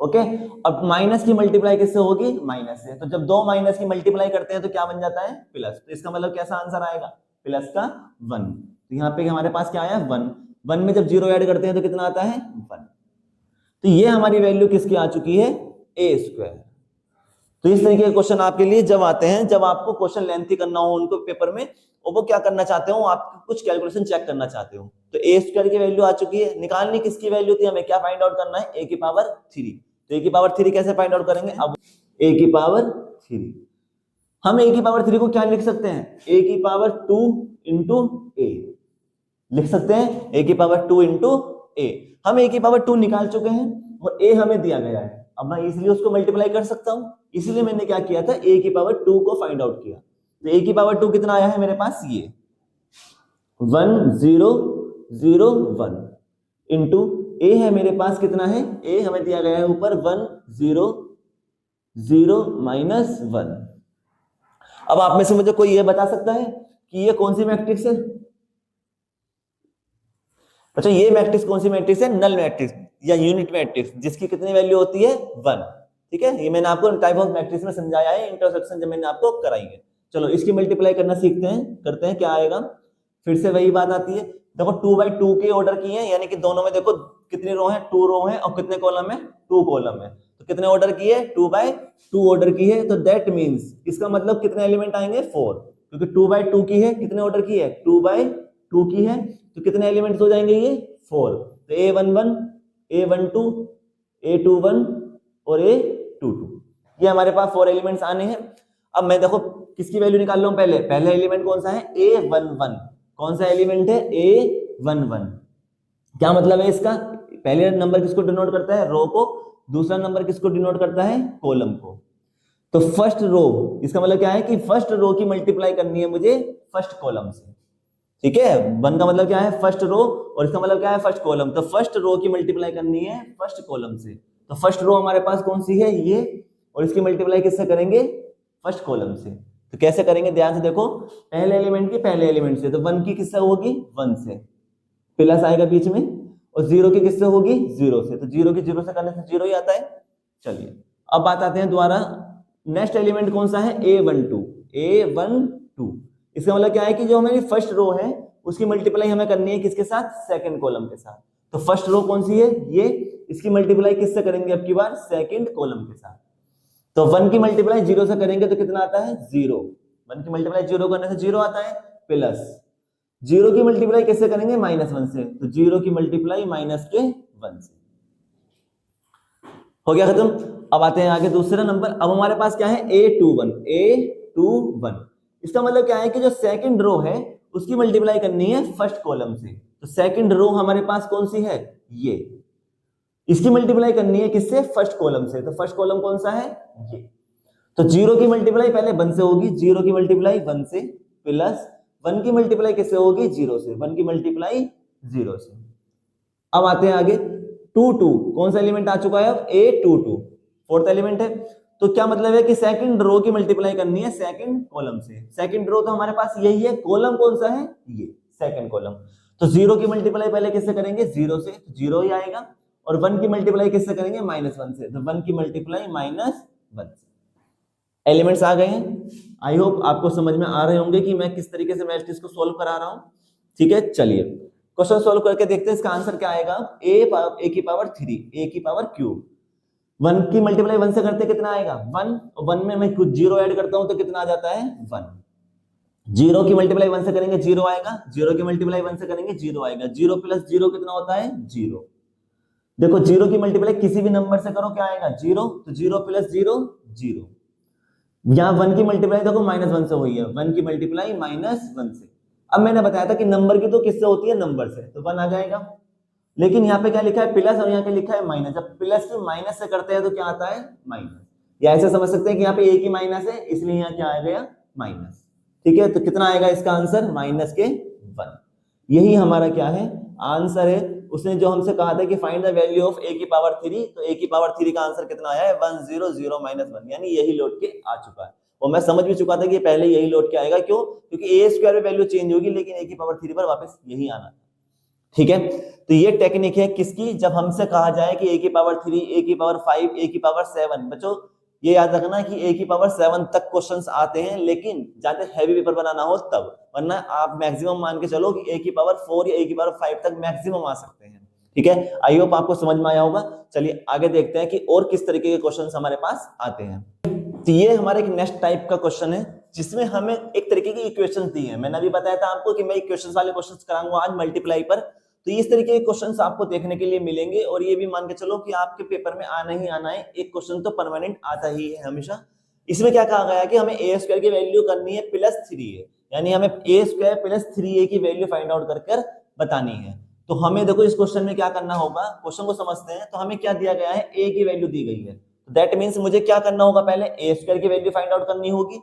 ओके, अब माइनस की मल्टीप्लाई किससे होगी, माइनस से। तो जब दो माइनस की मल्टीप्लाई करते हैं तो क्या बन जाता है प्लस। तो इसका मतलब कैसा आंसर आएगा, प्लस का 1। तो यहाँ पे हमारे पास क्या आया 1, 1 में जब 0 ऐड करते हैं तो कितना आता है 1। तो ये हमारी वैल्यू किसकी आ चुकी है, ए स्क्वायर। तो इस तरीके के क्वेश्चन आपके लिए जब आते हैं, जब आपको क्वेश्चन लेंथी करना हो उनको पेपर में, और वो क्या करना चाहते हो, आप कुछ कैलकुलेशन चेक करना चाहते हो, तो ए स्क्वायर की वैल्यू आ चुकी है। निकालनी किसकी वैल्यू थी, हमें क्या फाइंड आउट करना है, ए की पावर 3। तो ए की पावर 3 कैसे फाइंड आउट करेंगे, अब ए की पावर 3, हम ए की पावर 3 को क्या लिख सकते हैं, ए की पावर 2 इंटू ए लिख सकते हैं, ए की पावर 2 इंटू ए। हम ए की पावर 2 निकाल चुके हैं और ए हमें दिया गया है, अब मैं इसलिए उसको मल्टीप्लाई कर सकता हूं। इसलिए मैंने क्या किया था, ए की पावर 2 को फाइंड आउट किया। तो ए की पावर 2 कितना आया है मेरे पास, ये 1 0 0 1 इंटू ए है मेरे पास कितना है, ए हमें दिया गया है ऊपर 1 0 0 -1। अब आप में से मुझे कोई ये बता सकता है कि ये कौन सी मैट्रिक्स है। अच्छा, ये मैट्रिक्स कौन सी मैट्रिक्स है, नल मैट्रिक्स या यूनिट मैट्रिक्स, जिसकी कितनी वैल्यू होती है 1। ठीक है, ये मैंने आपको टाइप ऑफ मैट्रिक्स में समझाया है, इंट्रोडक्शन जब मैंने आपको कराई है। चलो इसकी मल्टीप्लाई करना सीखते हैं, करते हैं क्या आएगा। फिर से वही बात आती है, देखो 2/2 के ऑर्डर की है, यानी कि दोनों में देखो कितनी रो है, 2 रो है, और कितने कॉलम है 2 कॉलम है। तो कितने ऑर्डर की है, 2/2 ऑर्डर की है। तो दैट मीन्स इसका मतलब कितने एलिमेंट आएंगे 4, क्योंकि 2/2 की है, कितने ऑर्डर की है 2/2 की है, तो कितने एलिमेंट्स हो जाएंगे ये 4। तो A11 A12 A21 और A22, ये हमारे पास 4 एलिमेंट्स आने हैं। अब मैं देखो किसकी वैल्यू निकाल रहा हूं, पहले एलिमेंट कौन सा है A11, कौन सा एलिमेंट है A11। क्या मतलब है इसका, पहले नंबर किसको डिनोट करता है, रो को, दूसरा नंबर किसको डिनोट करता है, कॉलम को। तो फर्स्ट रो, इसका मतलब क्या है कि फर्स्ट रो की मल्टीप्लाई करनी है मुझे फर्स्ट कॉलम से। ठीक है, 1 का मतलब क्या है फर्स्ट रो, और इसका मतलब क्या है फर्स्ट कॉलम। तो फर्स्ट रो की मल्टीप्लाई करनी है फर्स्ट कॉलम से। तो फर्स्ट रो हमारे पास कौन सी है, ये, और इसकी मल्टीप्लाई किससे करेंगे, फर्स्ट कॉलम से। तो कैसे करेंगे, ध्यान से देखो, पहले एलिमेंट की पहले एलिमेंट से, तो 1 की किससे होगी 1 से, प्लस आएगा बीच में, और 0 की किससे होगी 0 से, तो 0 की 0 से करने से 0 ही आता है। चलिए अब बात आते हैं दोबारा, नेक्स्ट एलिमेंट कौन सा है A12। इसका मतलब क्या है कि जो हमारी फर्स्ट रो है उसकी मल्टीप्लाई हमें करनी है किसके साथ, सेकंड कॉलम के साथ। तो फर्स्ट रो कौन सी है ये, इसकी मल्टीप्लाई किससे करेंगे अब की बार, सेकंड कॉलम के साथ। तो 1 की मल्टीप्लाई 0 से करेंगे तो कितना आता है 0, 1 की मल्टीप्लाई 0 करने से 0 आता है, प्लस जीरो की मल्टीप्लाई किससे करेंगे? -1 से। तो जीरो की मल्टीप्लाई -1 से। हो गया खत्म। अब आते हैं आगे दूसरा नंबर। अब हमारे पास क्या है? A21। इसका मतलब क्या है कि जो सेकंड रो है उसकी मल्टीप्लाई करनी है फर्स्ट कॉलम से। तो सेकंड रो हमारे पास कौन सी है? ये। इसकी मल्टीप्लाई करनी है किससे? फर्स्ट कॉलम से। तो फर्स्ट कॉलम कौन सा है? ये। तो जीरो की मल्टीप्लाई पहले 1 से होगी। जीरो की मल्टीप्लाई 1 से, प्लस 1 की मल्टीप्लाई किससे होगी? 0 से। 1 की मल्टीप्लाई 0 से। अब आते हैं आगे। 2 कौन सा एलिमेंट आ चुका है? अब A22 फोर्थ एलिमेंट है। तो क्या मतलब है कि सेकंड रो की मल्टीप्लाई करनी है सेकंड कॉलम से। सेकंड रो तो हमारे पास यही है, कॉलम कौन सा है? ये सेकंड कॉलम। तो जीरो की मल्टीप्लाई पहले किससे करेंगे? 0 से, तो 0 ही आएगा। और 1 की मल्टीप्लाई किससे करेंगे? -1 से। तो 1 की मल्टीप्लाई -1 से। एलिमेंट्स आ गए हैं। आई होप आपको समझ में आ रहे होंगे कि मैं किस तरीके से मैट्रिक्स को सोल्व करा रहा हूं। ठीक है, चलिए क्वेश्चन सोल्व करके देखते हैं इसका आंसर क्या आएगा। a की पावर 3, a की पावर क्यूब। 1 की मल्टीप्लाई 1 से करते कितना आएगा? 1। 1 में मैं कुछ 0 ऐड करता हूं तो कितना आ जाता है? 1। 0 की मल्टीप्लाई 1 से करेंगे 0 आएगा। 0 की मल्टीप्लाई 1 से करेंगे 0 आएगा। 0 प्लस 0 कितना होता है? 0। देखो 0 की मल्टीप्लाई किसी भी नंबर से करो क्या आएगा? 0। तो 0 प्लस 0 0। यहाँ 1 की मल्टीप्लाई देखो -1 से हुई है। 1 की मल्टीप्लाई -1 से। अब मैंने बताया था कि नंबर की तो किससे होती है? नंबर से। तो 1 आ जाएगा। लेकिन यहाँ पे क्या लिखा है? प्लस, और यहाँ पे लिखा है माइनस। जब प्लस की माइनस से करते हैं तो क्या आता है? माइनस। या ऐसे समझ सकते हैं कि यहाँ पे एक ही माइनस है, इसलिए यहाँ क्या आ गया? माइनस। ठीक है, तो कितना आएगा इसका आंसर? -1। यही हमारा क्या है? आंसर है। उसने जो हमसे कहा था कि find the value of a की पावर 3, तो a की पावर 3 का आंसर कितना आया है? 100 -1, यानी यही लौट के आ चुका है। और मैं समझ भी चुका था कि पहले यही लौट के आएगा। क्यों? क्योंकि a स्क्वायर में वैल्यू चेंज होगी, लेकिन a की पावर 3 पर वापस यही आना। ठीक है, तो ये टेक्निक है किसकी? जब हमसे कहा जाए कि a की पावर 3, a की पावर 5, a की पावर 7। बच्चों ये याद रखना कि a की पावर 7 तक क्वेश्चंस आते हैं, लेकिन ज्यादा हैवी पेपर बनाना हो तब, वरना आप मैक्सिमम मान के चलो कि a की पावर 4 या a की पावर 5 तक मैक्सिमम आ सकते हैं। ठीक है, आई होप आपको समझ में आया होगा। चलिए आगे देखते हैं कि और किस तरीके के क्वेश्चंस हमारे पास आते हैं। तो ये हमारे एक नेक्स्ट टाइप का क्वेश्चन है जिसमें हमें एक तरीके की इक्वेशंस दी है। मैंने अभी बताया था आपको कि मैं इक्वेशंस वाले क्वेश्चंस कराऊंगा आज मल्टीप्लाई पर। तो इस तरीके के क्वेश्चंस आपको देखने के लिए मिलेंगे, और ये भी मान के चलो कि आपके पेपर में आना ही आना है। एक क्वेश्चन तो परमानेंट आता ही है हमेशा। इसमें क्या कहा गया है कि हमें a स्क्वायर की वैल्यू करनी है +3a, यानी हमें a स्क्वायर + 3a की वैल्यू फाइंड आउट कर बतानी है। तो हमें देखो इस क्वेश्चन में क्या करना होगा, क्वेश्चन को समझते हैं। तो हमें क्या दिया गया है? a की वैल्यू दी गई है। दैट मीन्स मुझे क्या करना होगा? पहले a स्क्वायर की वैल्यू फाइंड आउट करनी होगी,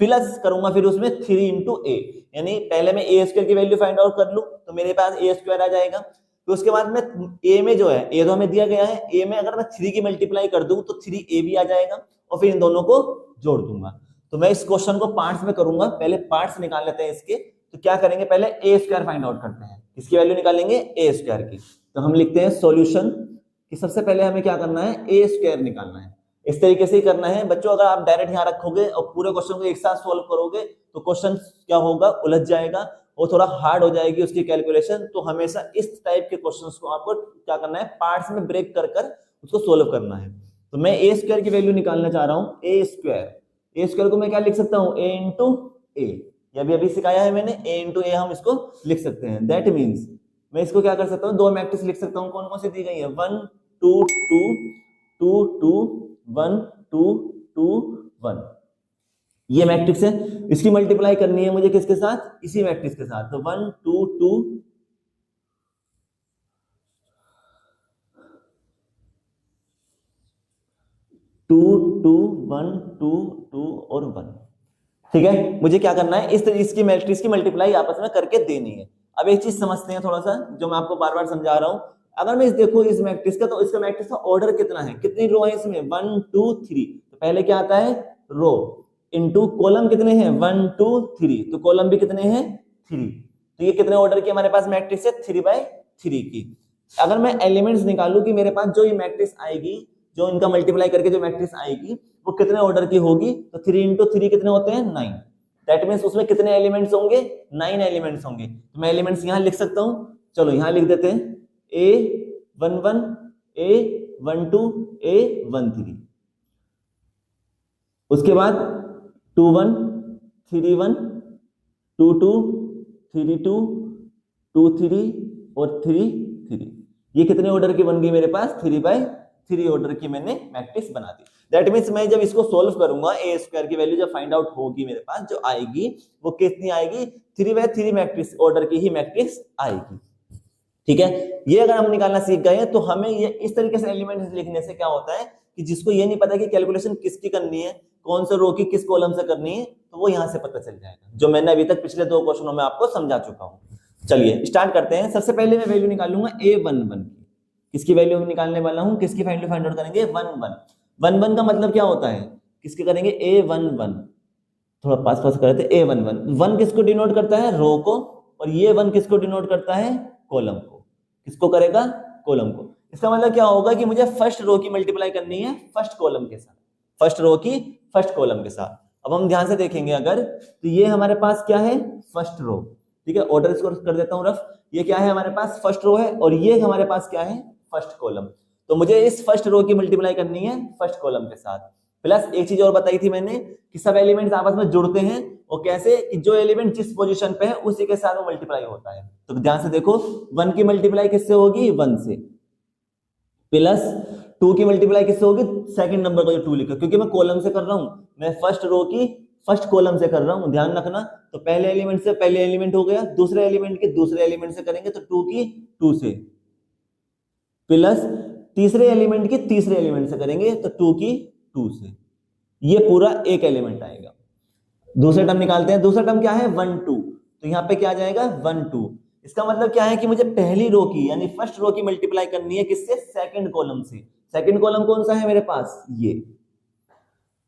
प्लस करूंगा फिर उसमें 3 × a, यानी पहले मैं a स्क्वायर की वैल्यू फाइंड आउट कर लूं तो मेरे पास a स्क्वायर आ जाएगा। तो उसके बाद में a में जो है, a तो हमें दिया गया है, a में अगर मैं 3 की मल्टीप्लाई कर दूं तो 3a भी आ जाएगा, और फिर इन दोनों को जोड़ दूंगा। तो मैं इस क्वेश्चन को पार्ट्स में करूंगा। पहले पार्ट्स निकाल लेते हैं इसके। तो क्या करेंगे? पहले a स्क्वायर फाइंड आउट करते हैं। इसकी वैल्यू निकालेंगे a स्क्वायर की। तो हम लिखते हैं सॉल्यूशन कि सबसे पहले हमें क्या करना है? a स्क्वायर निकालना है। इस तरीके से ही करना है बच्चों। अगर आप डायरेक्ट यहाँ रखोगे और पूरे क्वेश्चन को एक साथ सोल्व करोगे तो क्वेश्चन क्या होगा? उलझ जाएगा और थोड़ा हार्ड हो जाएगी उसकी कैलकुलेशन। तो हमेशा इस टाइप के क्वेश्चंस को आपको क्या करना है? पार्ट्स में ब्रेक कर उसको सोल्व करना है। तो मैं a स्क्वायर की वैल्यू निकालना चाह रहा हूँ। a स्क्वायर को मैं क्या लिख सकता हूँ? a × a। ये भी अभी सिखाया है मैंने, a × a हम इसको लिख सकते हैं। दैट मीन्स मैं इसको क्या कर सकता हूँ? दो मैट्रिक्स लिख सकता हूँ। कौन कौन सी दी गई है? 1 2 2 2 2 1 2 2 1। ये मैट्रिक्स है। इसकी मल्टीप्लाई करनी है मुझे किसके साथ? इसी मैट्रिक्स के साथ। तो 1 2 2 2 2 1 2 2 और 1। ठीक है, मुझे क्या करना है? इसकी मैट्रिक्स की मल्टीप्लाई आपस में करके देनी है। अब एक चीज समझते हैं थोड़ा सा, जो मैं आपको बार बार समझा रहा हूं। अगर मैं देखो इस मैट्रिक्स का, तो इसका मैट्रिक्स का ऑर्डर कितना है? कितनी रो है इसमें? 1 2 3। तो पहले क्या आता है? रो इनटू कॉलम कितने हैं? 1 2 3। तो कॉलम भी कितने हैं? 3। तो ये कितने ऑर्डर की हमारे पास मैट्रिक्स है? 3/3 की। अगर मैं एलिमेंट्स निकालूं कि मेरे पास जो ये मैट्रिक्स आएगी, जो इनका मल्टीप्लाई करके जो मैट्रिक्स आएगी, वो कितने ऑर्डर की होगी? तो 3 × 3 कितने होते हैं? 9। दैट मीन्स उसमें कितने एलिमेंट्स होंगे? 9 एलिमेंट्स होंगे। तो मैं एलिमेंट्स यहां लिख सकता हूं। चलो यहां लिख देते हैं A11 A12 A13। उसके बाद 21 31 22 3 2, 2 3 और 3 3। ये कितने ऑर्डर की बन गई मेरे पास? 3/3 ऑर्डर की मैंने मैट्रिक्स बना दी। दैट मीन्स मैं जब इसको सोल्व करूंगा, ए स्क्वायर की वैल्यू जब फाइंड आउट होगी मेरे पास, जो आएगी वो कितनी आएगी? 3/3 मैट्रिक्स ऑर्डर की ही मैट्रिक्स आएगी। ठीक है, ये अगर हम निकालना सीख गए हैं तो हमें ये इस तरीके से एलिमेंट्स लिखने से क्या होता है कि जिसको ये नहीं पता कि कैलकुलेशन किसकी करनी है, कौन से रो की किस कॉलम से करनी है, तो वो यहां से पता चल जाएगा, जो मैंने अभी तक पिछले 2 क्वेश्चनों में आपको समझा चुका हूं। चलिए स्टार्ट करते हैं। सबसे पहले मैं वैल्यू निकालूंगा A11 की। किसकी वैल्यू निकालने वाला हूं? किसकी वैल्यू फाइंड आउट करेंगे? 11 का मतलब क्या होता है? किसके करेंगे? A11। थोड़ा पास पास कर रहे थे। A11 1 किसको डिनोट करता है? रो को, और ये 1 किसको डिनोट करता है? कॉलम को। किसको करेगा? कॉलम को। इसका मतलब क्या होगा कि मुझे फर्स्ट रो की मल्टीप्लाई करनी है फर्स्ट कॉलम के साथ, फर्स्ट रो की फर्स्ट कॉलम के साथ। अब हम ध्यान से देखेंगे अगर, तो ये हमारे पास क्या है? First row. ठीक है, ऑर्डर इसको कर देता हूं रफ। ये क्या है? हमारे पास फर्स्ट रो है, और ये हमारे पास क्या है? First column. तो मुझे इस फर्स्ट रो की मल्टीप्लाई करनी है फर्स्ट कॉलम के साथ। प्लस एक चीज और बताई थी मैंने कि सब एलिमेंट्स आपस में जुड़ते हैं, और कैसे कि जो एलिमेंट जिस पोजीशन पे है उसी के साथ वो मल्टीप्लाई होता है। तो ध्यान से देखो, 1 की मल्टीप्लाई किससे होगी? 1 से। प्लस 2 की मल्टीप्लाई किससे होगी? सेकंड नंबर का जो 2 लिखा, क्योंकि मैं कॉलम से कर रहा हूं, मैं फर्स्ट रो की फर्स्ट कॉलम से कर रहा हूं, ध्यान रखना। तो पहले एलिमेंट से पहले एलिमेंट हो गया, दूसरे एलिमेंट के दूसरे एलिमेंट से करेंगे तो 2 की 2 से, प्लस तीसरे एलिमेंट की तीसरे एलिमेंट से करेंगे तो 2 की 2 से। ये पूरा एक एलिमेंट आएगा। दूसरा टर्म निकालते हैं। दूसरा टर्म क्या है? 1 2। तो यहां पे क्या आ जाएगा? 1 2। इसका मतलब क्या है कि मुझे पहली रो की यानी फर्स्ट रो की मल्टीप्लाई करनी है किससे? सेकंड कॉलम से। सेकंड कॉलम कौन सा है मेरे पास? ये।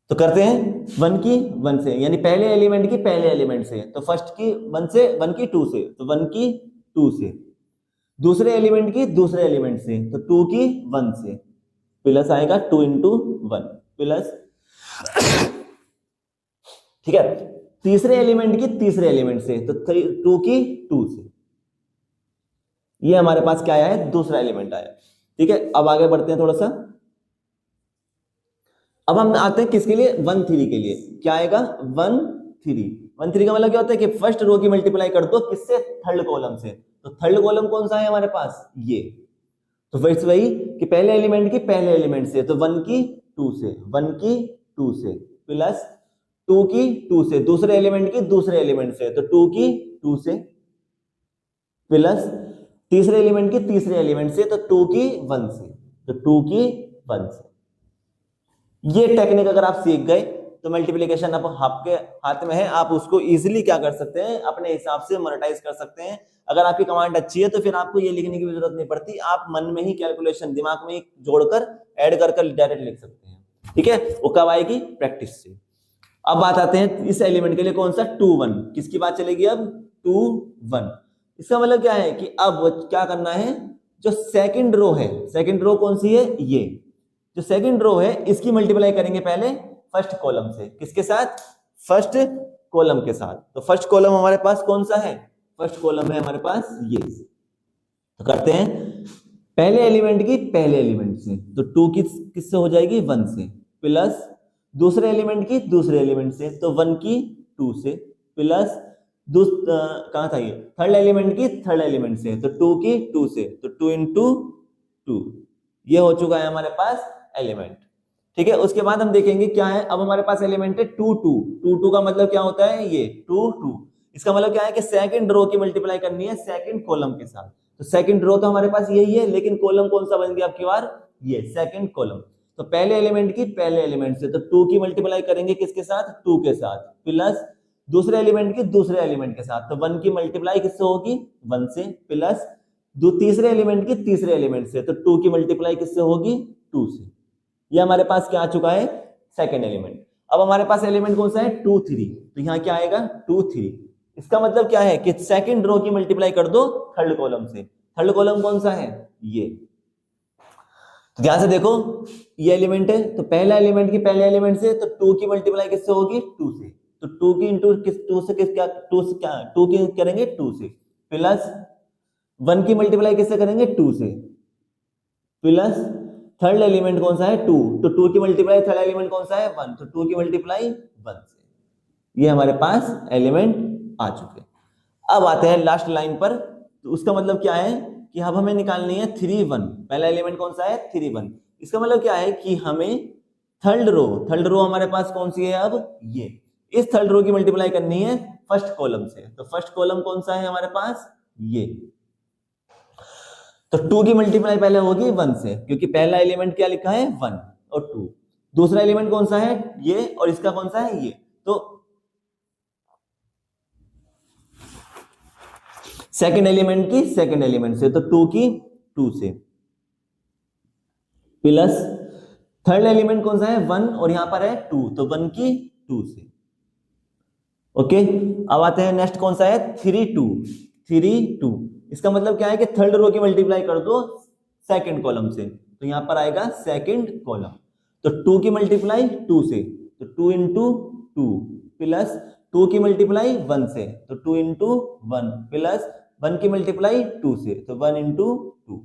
तो करते हैं 1 की 1 से, यानी पहले एलिमेंट की पहले एलिमेंट से, तो फर्स्ट की 1 से, 1 की 2 से, तो 1 की 2 से। दूसरे एलिमेंट की दूसरे एलिमेंट से, तो 2 की 1 से, प्लस आएगा 2 इंटू 1 प्लस। ठीक है, तीसरे एलिमेंट की तीसरे एलिमेंट से, तो 2 की 2 से। ये हमारे पास क्या आया है? दूसरा एलिमेंट आया। ठीक है, अब आगे बढ़ते हैं थोड़ा सा। अब हम आते हैं किसके लिए? 1 3 के लिए। क्या आएगा? 1 3। 1 3 का मतलब क्या होता है कि फर्स्ट रो की मल्टीप्लाई कर दो किससे? थर्ड कॉलम से। तो थर्ड कॉलम कौन सा है हमारे पास? ये। तो फिर वही कि पहले एलिमेंट की पहले एलिमेंट से, तो 1 की 2 से, 1 की 2 से, प्लस 2 की 2 से, दूसरे एलिमेंट की दूसरे एलिमेंट से, तो 2 की 2 से, प्लस तीसरे एलिमेंट की तीसरे एलिमेंट से, तो 2 की 1 से, तो 2 की 1 से। ये टेक्निक अगर आप सीख गए तो मल्टीप्लिकेशन अब आपके हाथ में है, आप उसको इजीली क्या कर सकते हैं? अपने हिसाब से मोनेटाइज कर सकते हैं। अगर आपकी कमांड अच्छी है तो फिर आपको ये लिखने की भी जरूरत नहीं पड़ती, आप मन में ही कैलकुलेशन दिमाग में ही जोड़कर ऐड कर डायरेक्ट लिख सकते हैं। ठीक है, वो कब आएगी? प्रैक्टिस से। अब बात आते हैं इस एलिमेंट के लिए कौन सा? 2 1। किसकी बात चलेगी अब? 2 1। इसका मतलब क्या है कि अब क्या करना है? जो सेकंड रो है, सेकंड रो कौन सी है? ये जो सेकंड रो है इसकी मल्टीप्लाई करेंगे पहले फर्स्ट कॉलम से। किसके साथ? फर्स्ट कॉलम के साथ। तो फर्स्ट कॉलम हमारे पास कौन सा है? फर्स्ट कॉलम है हमारे पास ये। तो करते हैं पहले एलिमेंट की पहले एलिमेंट से, तो 2 किससे हो जाएगी? 1 से, प्लस दूसरे एलिमेंट की दूसरे एलिमेंट से, तो 1 की 2 से, प्लस कहां था ये? थर्ड एलिमेंट की थर्ड एलिमेंट से, तो 2 की 2 से, तो 2 इंटू 2। ये हो चुका है हमारे पास एलिमेंट। ठीक है, उसके बाद हम देखेंगे क्या है। अब हमारे पास एलिमेंट है 2 2। 2 2 का मतलब क्या होता है? ये 2 2। इसका मतलब क्या है कि सेकंड रो की मल्टीप्लाई करनी है सेकंड कॉलम के साथ। तो सेकंड रो तो हमारे पास यही है, लेकिन कॉलम कौन सा बन गया आपकी बार? ये सेकंड कॉलम। तो पहले एलिमेंट की पहले एलिमेंट से, तो 2 की मल्टीप्लाई करेंगे किसके साथ? 2 के साथ, प्लस दूसरे एलिमेंट की दूसरे एलिमेंट के साथ, तो 1 की मल्टीप्लाई किससे होगी? 1 से, प्लस तीसरे एलिमेंट की तीसरे एलिमेंट से, तो 2 की मल्टीप्लाई किससे होगी? 2 से। ये हमारे पास क्या आ चुका है? Second element. अब हमारे पास एलिमेंट कौन सा है? 2 3। तो यहां क्या आएगा? 2 3। इसका मतलब क्या है कि सेकंड रो की मल्टीप्लाई कर दो थर्ड कॉलम से। थर्ड कॉलम कौन सा है? ये। तो ध्यान से देखो, ये एलिमेंट है, तो पहला एलिमेंट की पहले एलिमेंट से, तो 2 की मल्टीप्लाई किससे होगी? 2 से। तो 2 की इंटू किस 2 से किस क्या 2 से क्या 2 की करेंगे 2 से, प्लस 1 की मल्टीप्लाई किससे करेंगे? 2 से, प्लस थर्ड एलिमेंट कौन सा है? 2। तो 2 की मल्टीप्लाई थर्ड एलिमेंट कौन सा है? 1। तो 2 की मल्टीप्लाई 1 से। ये हमारे पास एलिमेंट आ चुके। अब आते हैं लास्ट लाइन पर, तो उसका मतलब क्या है कि अब हमें निकालनी है 3 1। पहला एलिमेंट कौन सा है 3 1। इसका मतलब क्या है कि हमें थर्ड रो हमारे पास कौन सी है, अब ये इस थर्ड रो की मल्टीप्लाई करनी है फर्स्ट कॉलम से। तो फर्स्ट कॉलम कौन सा है हमारे पास, ये। तो 2 की मल्टीप्लाई पहले होगी 1 से, क्योंकि पहला एलिमेंट क्या लिखा है 1 और 2। दूसरा एलिमेंट कौन सा है ये, और इसका कौन सा है ये। तो सेकंड एलिमेंट की सेकंड एलिमेंट से, तो 2 की 2 से, प्लस थर्ड एलिमेंट कौन सा है 1 और यहां पर है 2, तो 1 की 2 से। ओके, अब आते हैं नेक्स्ट कौन सा है 3 2। 3 2 इसका मतलब क्या है कि थर्ड रो की मल्टीप्लाई कर दो सेकंड कॉलम से, तो यहां पर आएगा सेकंड कॉलम। तो 2 की मल्टीप्लाई 2 से, तो 2 इंटू 2, प्लस 2 की मल्टीप्लाई 1 से, तो 2 इंटू 1, प्लस 1 की मल्टीप्लाई 2 से, तो 1 इंटू 2।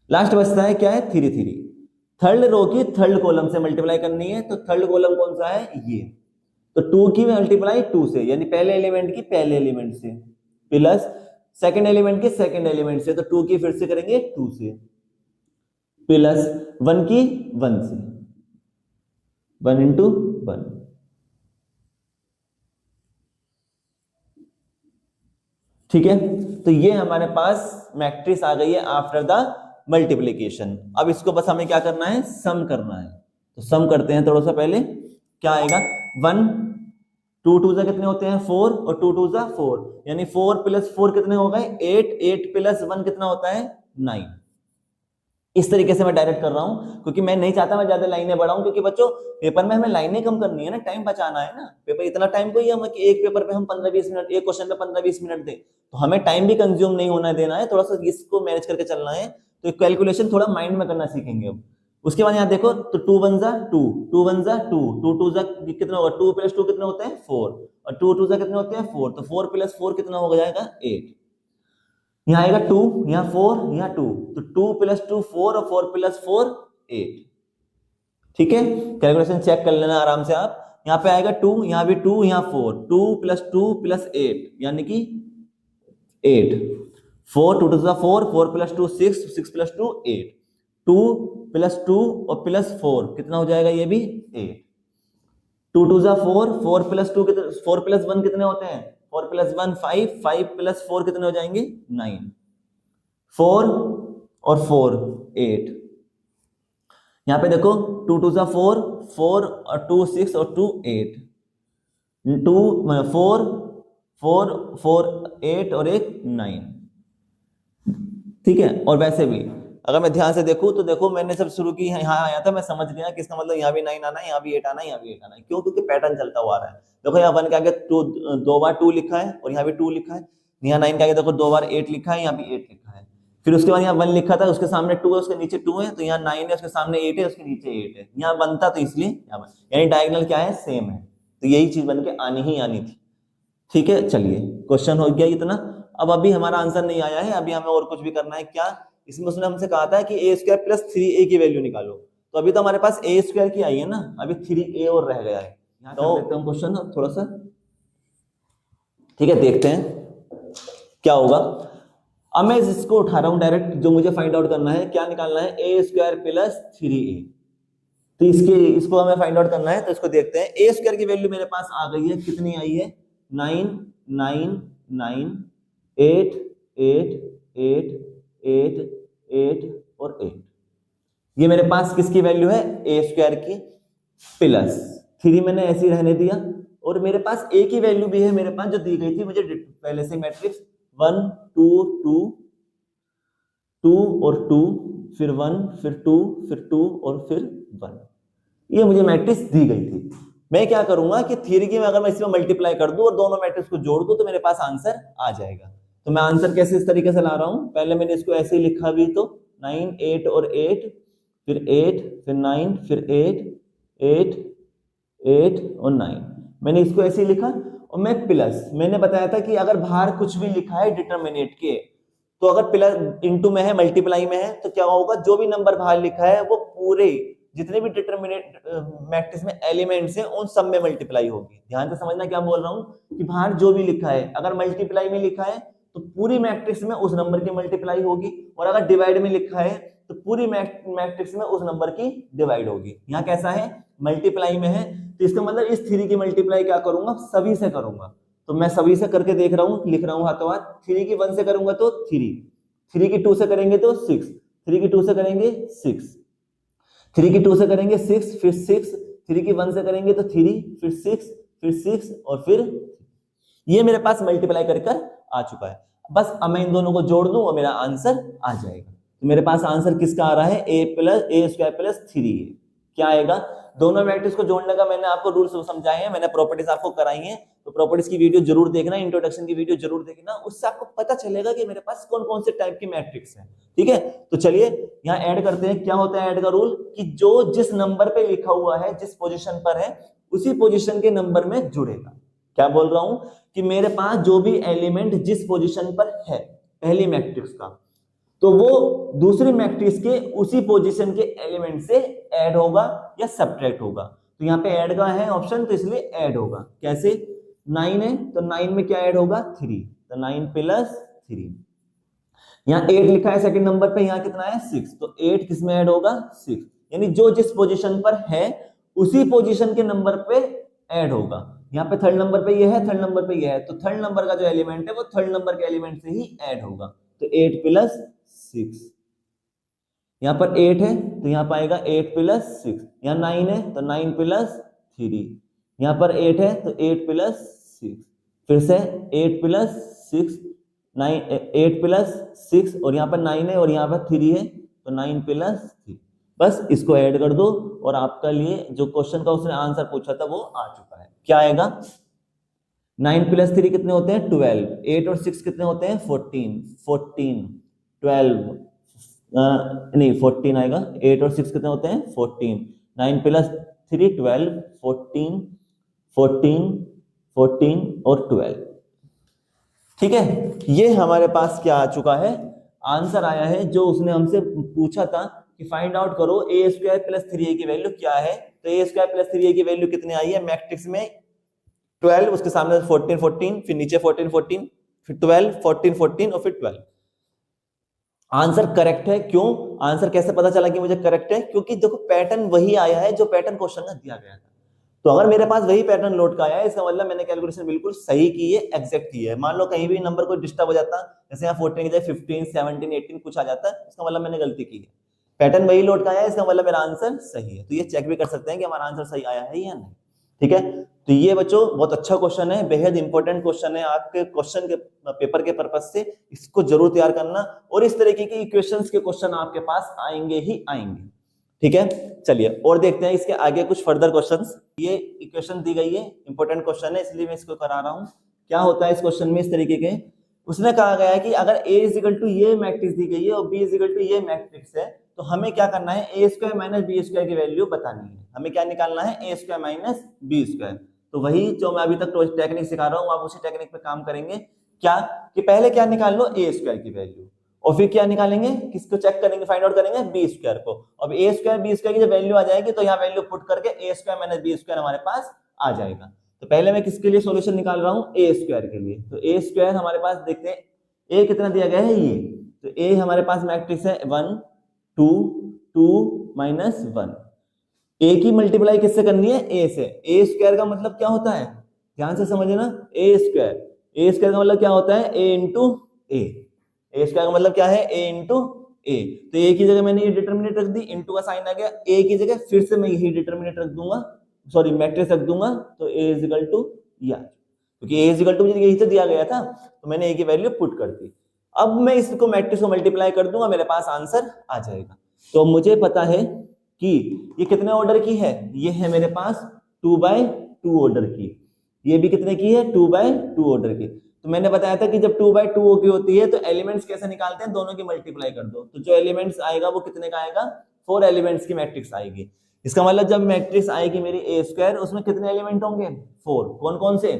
लास्ट बचता है क्या है 3 3। थर्ड रो की थर्ड कॉलम से मल्टीप्लाई करनी है, तो थर्ड कॉलम कौन सा है ये। तो 2 की मल्टीप्लाई 2 से, यानी पहले एलिमेंट की पहले एलिमेंट से, प्लस सेकंड एलिमेंट के सेकंड एलिमेंट से, तो 2 की फिर से करेंगे 2 से, प्लस 1 की 1 से, 1 इंटू 1। ठीक है, तो ये हमारे पास मैट्रिक्स आ गई है आफ्टर द मल्टीप्लीकेशन। अब इसको बस हमें क्या करना है, सम करना है। तो सम करते हैं थोड़ा सा पहले। क्या आएगा 1 2 2 कितने होते हैं 4, और 2 2 4, यानी 4 प्लस 4 कितने हो गए 8, 8 प्लस 1 कितना होता है 9। इस तरीके से मैं डायरेक्ट कर रहा हूं, क्योंकि मैं नहीं चाहता मैं ज्यादा लाइनें बढ़ाऊं, क्योंकि बच्चों पेपर में हमें लाइनें कम करनी है ना, टाइम बचाना है ना। पेपर इतना टाइम कोई हम कि एक पेपर पे हम 15-20 मिनट, एक क्वेश्चन पे 15-20 मिनट दें, तो हमें टाइम भी कंज्यूम नहीं होना देना है, थोड़ा सा इसको मैनेज करके चलना है। तो कैलकुलेशन थोड़ा माइंड में करना सीखेंगे अब। उसके बाद यहाँ देखो, तो 2 1 जा 2, 2 1 जा 2, 2 2 जा कितना होगा 2 प्लस 2 कितने होते हैं 4, और 2 2 जा कितने होते हैं 4, तो 4 प्लस 4 कितना हो जाएगा 8। यहाँ आएगा 2, यहाँ 4, यहाँ 2, तो 2 प्लस 2 4, और 4 प्लस 4 8। ठीक है, कैलकुलेशन चेक कर लेना आराम से आप। यहाँ पे आएगा 2, यहाँ भी 2, यहाँ 4, 2 प्लस 2 प्लस 8, यानी कि 8। 4 2 2 4, 4 प्लस 2 6, 6 प्लस 2 8, 2 प्लस 2 और प्लस 4 कितना हो जाएगा ये भी 8। 2 2 4, 4 प्लस 2 कितने, 4 प्लस 1 कितने होते हैं 4 प्लस 1 5, 5 प्लस 4 कितने हो जाएंगे 9, 4 और 4 8। यहाँ पे देखो 2 2 4, 4 और 2 6 और 2 8, 2 4 4 4 8 और एक 9। ठीक है, और वैसे भी अगर मैं ध्यान से देखूं तो देखो मैंने सब शुरू की यहाँ आया था, मैं समझ गया कि इसका मतलब यहाँ भी 9 आना है, यहाँ भी 8 आना है, यहाँ भी 8 आना है। क्यों, क्योंकि पैटर्न चलता हुआ आ रहा है। देखो यहाँ 1 के आगे 2 बार 2 लिखा है, और यहाँ भी 2 लिखा है। यहाँ 9 के आगे देखो 2 बार 8 लिखा है, यहाँ भी 8 लिखा है। फिर उसके बाद यहाँ 1 लिखा था, उसके सामने 2 है, उसके नीचे 2 है, तो यहाँ 9 है, उसके सामने 8 है, उसके नीचे 8 है। यहाँ 1 था तो इसलिए यहाँ 1, यानी डायगोनल क्या है सेम है। तो यही चीज बन के आनी ही आनी थी। ठीक है, चलिए क्वेश्चन हो गया इतना। अब अभी हमारा आंसर नहीं आया है, अभी हमें और कुछ भी करना है। क्या, इसमें उसने हमसे कहा था कि ए स्क्वायर प्लस 3a की वैल्यू निकालो। तो अभी तो हमारे पास ए स्क्वायर की आई है ना, अभी 3a और रह गया है। तो देखते हैं क्वेश्चन थोड़ा सा। ठीक है, देखते हैं क्या होगा। अब मैं इसको उठा रहा हूं डायरेक्ट, जो मुझे फाइंड आउट करना है, क्या निकालना है ए स्क्वायर प्लस 3a। तो इसको हमें फाइंड आउट करना है, तो इसको देखते हैं। ए स्क्वायर की वैल्यू मेरे पास आ गई है, कितनी आई है 9 9 9 8 8 8 8 8 और 8। ये मेरे पास किसकी वैल्यू है ए स्क्वायर की, प्लस 3 मैंने ऐसे ही रहने दिया, और मेरे पास ए की वैल्यू भी है मेरे पास, जो दी गई थी मुझे पहले से मैट्रिक्स 1 2 2 2 और 2, फिर 1 फिर 2 फिर 2 और फिर 1। ये मुझे मैट्रिक्स दी गई थी। मैं क्या करूंगा कि थ्योरी की में अगर मैं इसमें मल्टीप्लाई कर दूं और दोनों मैट्रिक्स को जोड़ दूं, तो मेरे पास आंसर आ जाएगा। तो मैं आंसर कैसे इस तरीके से ला रहा हूं, पहले मैंने इसको ऐसे ही लिखा भी, तो 9 8 और 8, फिर 8 फिर 9 फिर 8 8 8 और 9, मैंने इसको ऐसे ही लिखा। और मैं प्लस, मैंने बताया था कि अगर बाहर कुछ भी लिखा है डिटरमिनेट के, तो अगर प्लस इंटू में है मल्टीप्लाई में है, तो क्या होगा जो भी नंबर बाहर लिखा है वो पूरे जितने भी डिटरमिनेट मैट्रिक्स में एलिमेंट्स हैं उन सब में मल्टीप्लाई होगी। ध्यान से समझना क्या बोल रहा हूं कि बाहर जो भी लिखा है अगर मल्टीप्लाई में लिखा है तो पूरी मैट्रिक्स में उस नंबर की मल्टीप्लाई होगी, और अगर डिवाइड में लिखा है तो पूरी मैट्रिक्स में उस नंबर की डिवाइड होगी। यहाँ कैसा है, मल्टीप्लाई में है, तो इसका मतलब इस 3 की मल्टीप्लाई क्या करूंगा, सभी से करूंगा। तो मैं सभी से करके देख रहा हूं, लिख रहा हूं हाथों हाथ। 3 की 1 से करूंगा तो 3, 3 की 2 से करेंगे तो 6, 3 की 2 से करेंगे 6, 3 की 2 से करेंगे 6, फिर 6, 3 की 1 से करेंगे तो 3, फिर 6, फिर 6 और फिर ये मेरे पास मल्टीप्लाई कर आ चुका है। बस अब मैं इन दोनों को जोड़ दूं और मेरा आंसर आ जाएगा। तो मेरे पास आंसर किसका आ रहा है, a स्क्वायर प्लस 3a। क्या आएगा, दोनों मैट्रिक्स को जोड़ने का मैंने आपको रूल्स समझाए हैं, मैंने प्रॉपर्टीज आपको कराई हैं, तो प्रॉपर्टीज की वीडियो जरूर देखना, इंट्रोडक्शन की वीडियो जरूर देखना, उससे आपको पता चलेगा कि मेरे पास कौन कौन से टाइप की मैट्रिक्स है। ठीक है, तो चलिए यहाँ ऐड करते हैं। क्या होता है ऐड का रूल, कि जो जिस नंबर पे लिखा हुआ है, जिस पोजीशन पर है, उसी पोजीशन के नंबर में जुड़ेगा। क्या बोल रहा हूं कि मेरे पास जो भी एलिमेंट जिस पोजीशन पर है पहली मैट्रिक्स का, तो वो दूसरी मैट्रिक्स के उसी पोजीशन के एलिमेंट से ऐड होगा या सब्ट्रैक्ट होगा। तो यहाँ पे ऐड का है ऑप्शन, तो इसलिए ऐड होगा। कैसे, 9 है तो 9 में क्या ऐड होगा, 3, तो 9 प्लस 3। यहाँ 8 लिखा है सेकंड नंबर पे, यहाँ कितना है 6, तो 8 किस में ऐड होगा, 6। यानी जो जिस पोजीशन पर है उसी पोजीशन के नंबर पे ऐड होगा। यहाँ पे थर्ड नंबर पे ये है, थर्ड नंबर पे ये है, तो थर्ड नंबर का जो एलिमेंट है वो थर्ड नंबर के एलिमेंट से ही ऐड होगा। तो 8 प्लस 6, यहाँ पर 8 है तो यहाँ पर आएगा 8 प्लस 6। यहाँ 9 है तो 9 प्लस 3, यहाँ पर 8 है तो 8 प्लस 6, फिर से 8 प्लस 6, 9, 8 प्लस 6, और यहाँ पर 9 है और यहाँ पर 3 है, तो 9 प्लस 3। बस इसको ऐड कर दो और आपका लिए जो क्वेश्चन का उसने आंसर पूछा था वो आ चुका है। क्या आएगा, 9 प्लस 3 कितने होते हैं 12, 8 और 6 कितने होते हैं 14, 12 नहीं 14 आएगा, 8 और 6 कितने होते हैं 14, 9 प्लस 3 12, 14 14 14 और 12। ठीक है, ये हमारे पास क्या आ चुका है, आंसर आया है जो उसने हमसे पूछा था कि फाइंड आउट करो a स्क्वायर प्लस 3a की वैल्यू क्या है। तो a स्क्वायर प्लस 3a की वैल्यू कितनी आई है, मैट्रिक्स में 12, उसके सामने 14 14, फिर नीचे 14 14, फिर 12 14 14 और फिर 12। आंसर करेक्ट है। क्यों, आंसर कैसे पता चला कि मुझे करेक्ट है, क्योंकि देखो पैटर्न वही आया है जो पैटर्न क्वेश्चन में दिया गया था। तो अगर मेरे पास वही पैटर्न लौट का आया है, इसका मतलब मैंने कैलकुलेशन बिल्कुल सही की है, एग्जैक्ट की है। मान लो कहीं भी नंबर को डिस्टर्ब हो जाता, जैसे यहाँ 14 की जगह 15 17 18 कुछ आ जाता है, इसका मतलब मैंने गलती की है। पैटर्न वही लौट का आया है, इसका मतलब मेरा आंसर सही है। तो ये चेक भी कर सकते हैं कि हमारा आंसर सही आया है या नहीं। ठीक है, तो ये बच्चों बहुत अच्छा क्वेश्चन है, बेहद इंपॉर्टेंट क्वेश्चन है आपके क्वेश्चन के पेपर के पर्पज से। इसको जरूर तैयार करना, और इस तरीके की इक्वेशंस के क्वेश्चन आपके पास आएंगे ही आएंगे। ठीक है, चलिए और देखते हैं इसके आगे कुछ फर्दर क्वेश्चंस। ये इक्वेशन दी गई है, इंपॉर्टेंट क्वेश्चन है इसलिए मैं इसको करा रहा हूं। क्या होता है इस क्वेश्चन में, इस तरीके के उसने कहा गया है कि अगर a इक्वल टू ये मैट्रिक्स दी गई है और b इक्वल टू ये मैट्रिक्स है, तो हमें क्या करना है, a square minus b square की वैल्यू बतानी है। हमें क्या निकालना है, a square minus b square. तो वही जो मैं अभी तक टेक्निक सिखा रहा हूँ, आप उसी टेक्निक पे काम करेंगे। क्या कि पहले क्या निकाल लो, a स्क्वायर की वैल्यू, और फिर क्या निकालेंगे, किसको चेक करेंगे, फाइंड आउट करेंगे b स्क्वायर को। अब a स्क्वायर b स्क्वायर की जब वैल्यू आ जाएगी तो यहाँ वैल्यू पुट करके a square minus b square हमारे पास आ जाएगा। तो पहले मैं किसके लिए सॉल्यूशन निकाल रहा हूँ, a स्क्वायर के लिए। तो a स्क्वायर हमारे पास देखते हैं a कितना दिया गया है, ये तो a हमारे पास मैट्रिक्स है 1 2 2 माइनस 1। a की मल्टीप्लाई किससे करनी है, a से। a स्क्वायर का मतलब क्या होता है, ध्यान से समझे ना, a स्क्वायर का मतलब क्या होता है, a into a। a square का मतलब क्या है, a इंटू a। तो a की जगह मैंने ये डिटरमिनेंट रख दी, इंटू का साइन आ गया, a की जगह फिर से मैं यही डिटरमिनेंट रख दूंगा, सॉरी मैट्रिक्स रख दूंगा, तो a इक्वल टू या, क्योंकि a इक्वल टू मुझे यही से दिया गया था, तो मैंने a की वैल्यू पुट कर दी। अब मैं इसको मैट्रिक्स को मल्टीप्लाई कर दूंगा, मेरे पास आंसर आ जाएगा। तो मुझे पता है कि ये कितने ऑर्डर की है, ये है मेरे पास 2/2 ऑर्डर की, ये भी कितने की है, 2/2 ऑर्डर की। तो मैंने बताया था कि जब 2/2 की होती है तो एलिमेंट्स कैसे निकालते हैं, दोनों की मल्टीप्लाई कर दो, तो जो एलिमेंट्स आएगा वो कितने का आएगा, 4 एलिमेंट्स की मैट्रिक्स आएगी। इसका मतलब जब मैट्रिक्स आएगी मेरी a स्क्वायर, उसमें कितने एलिमेंट होंगे, 4। कौन कौन से,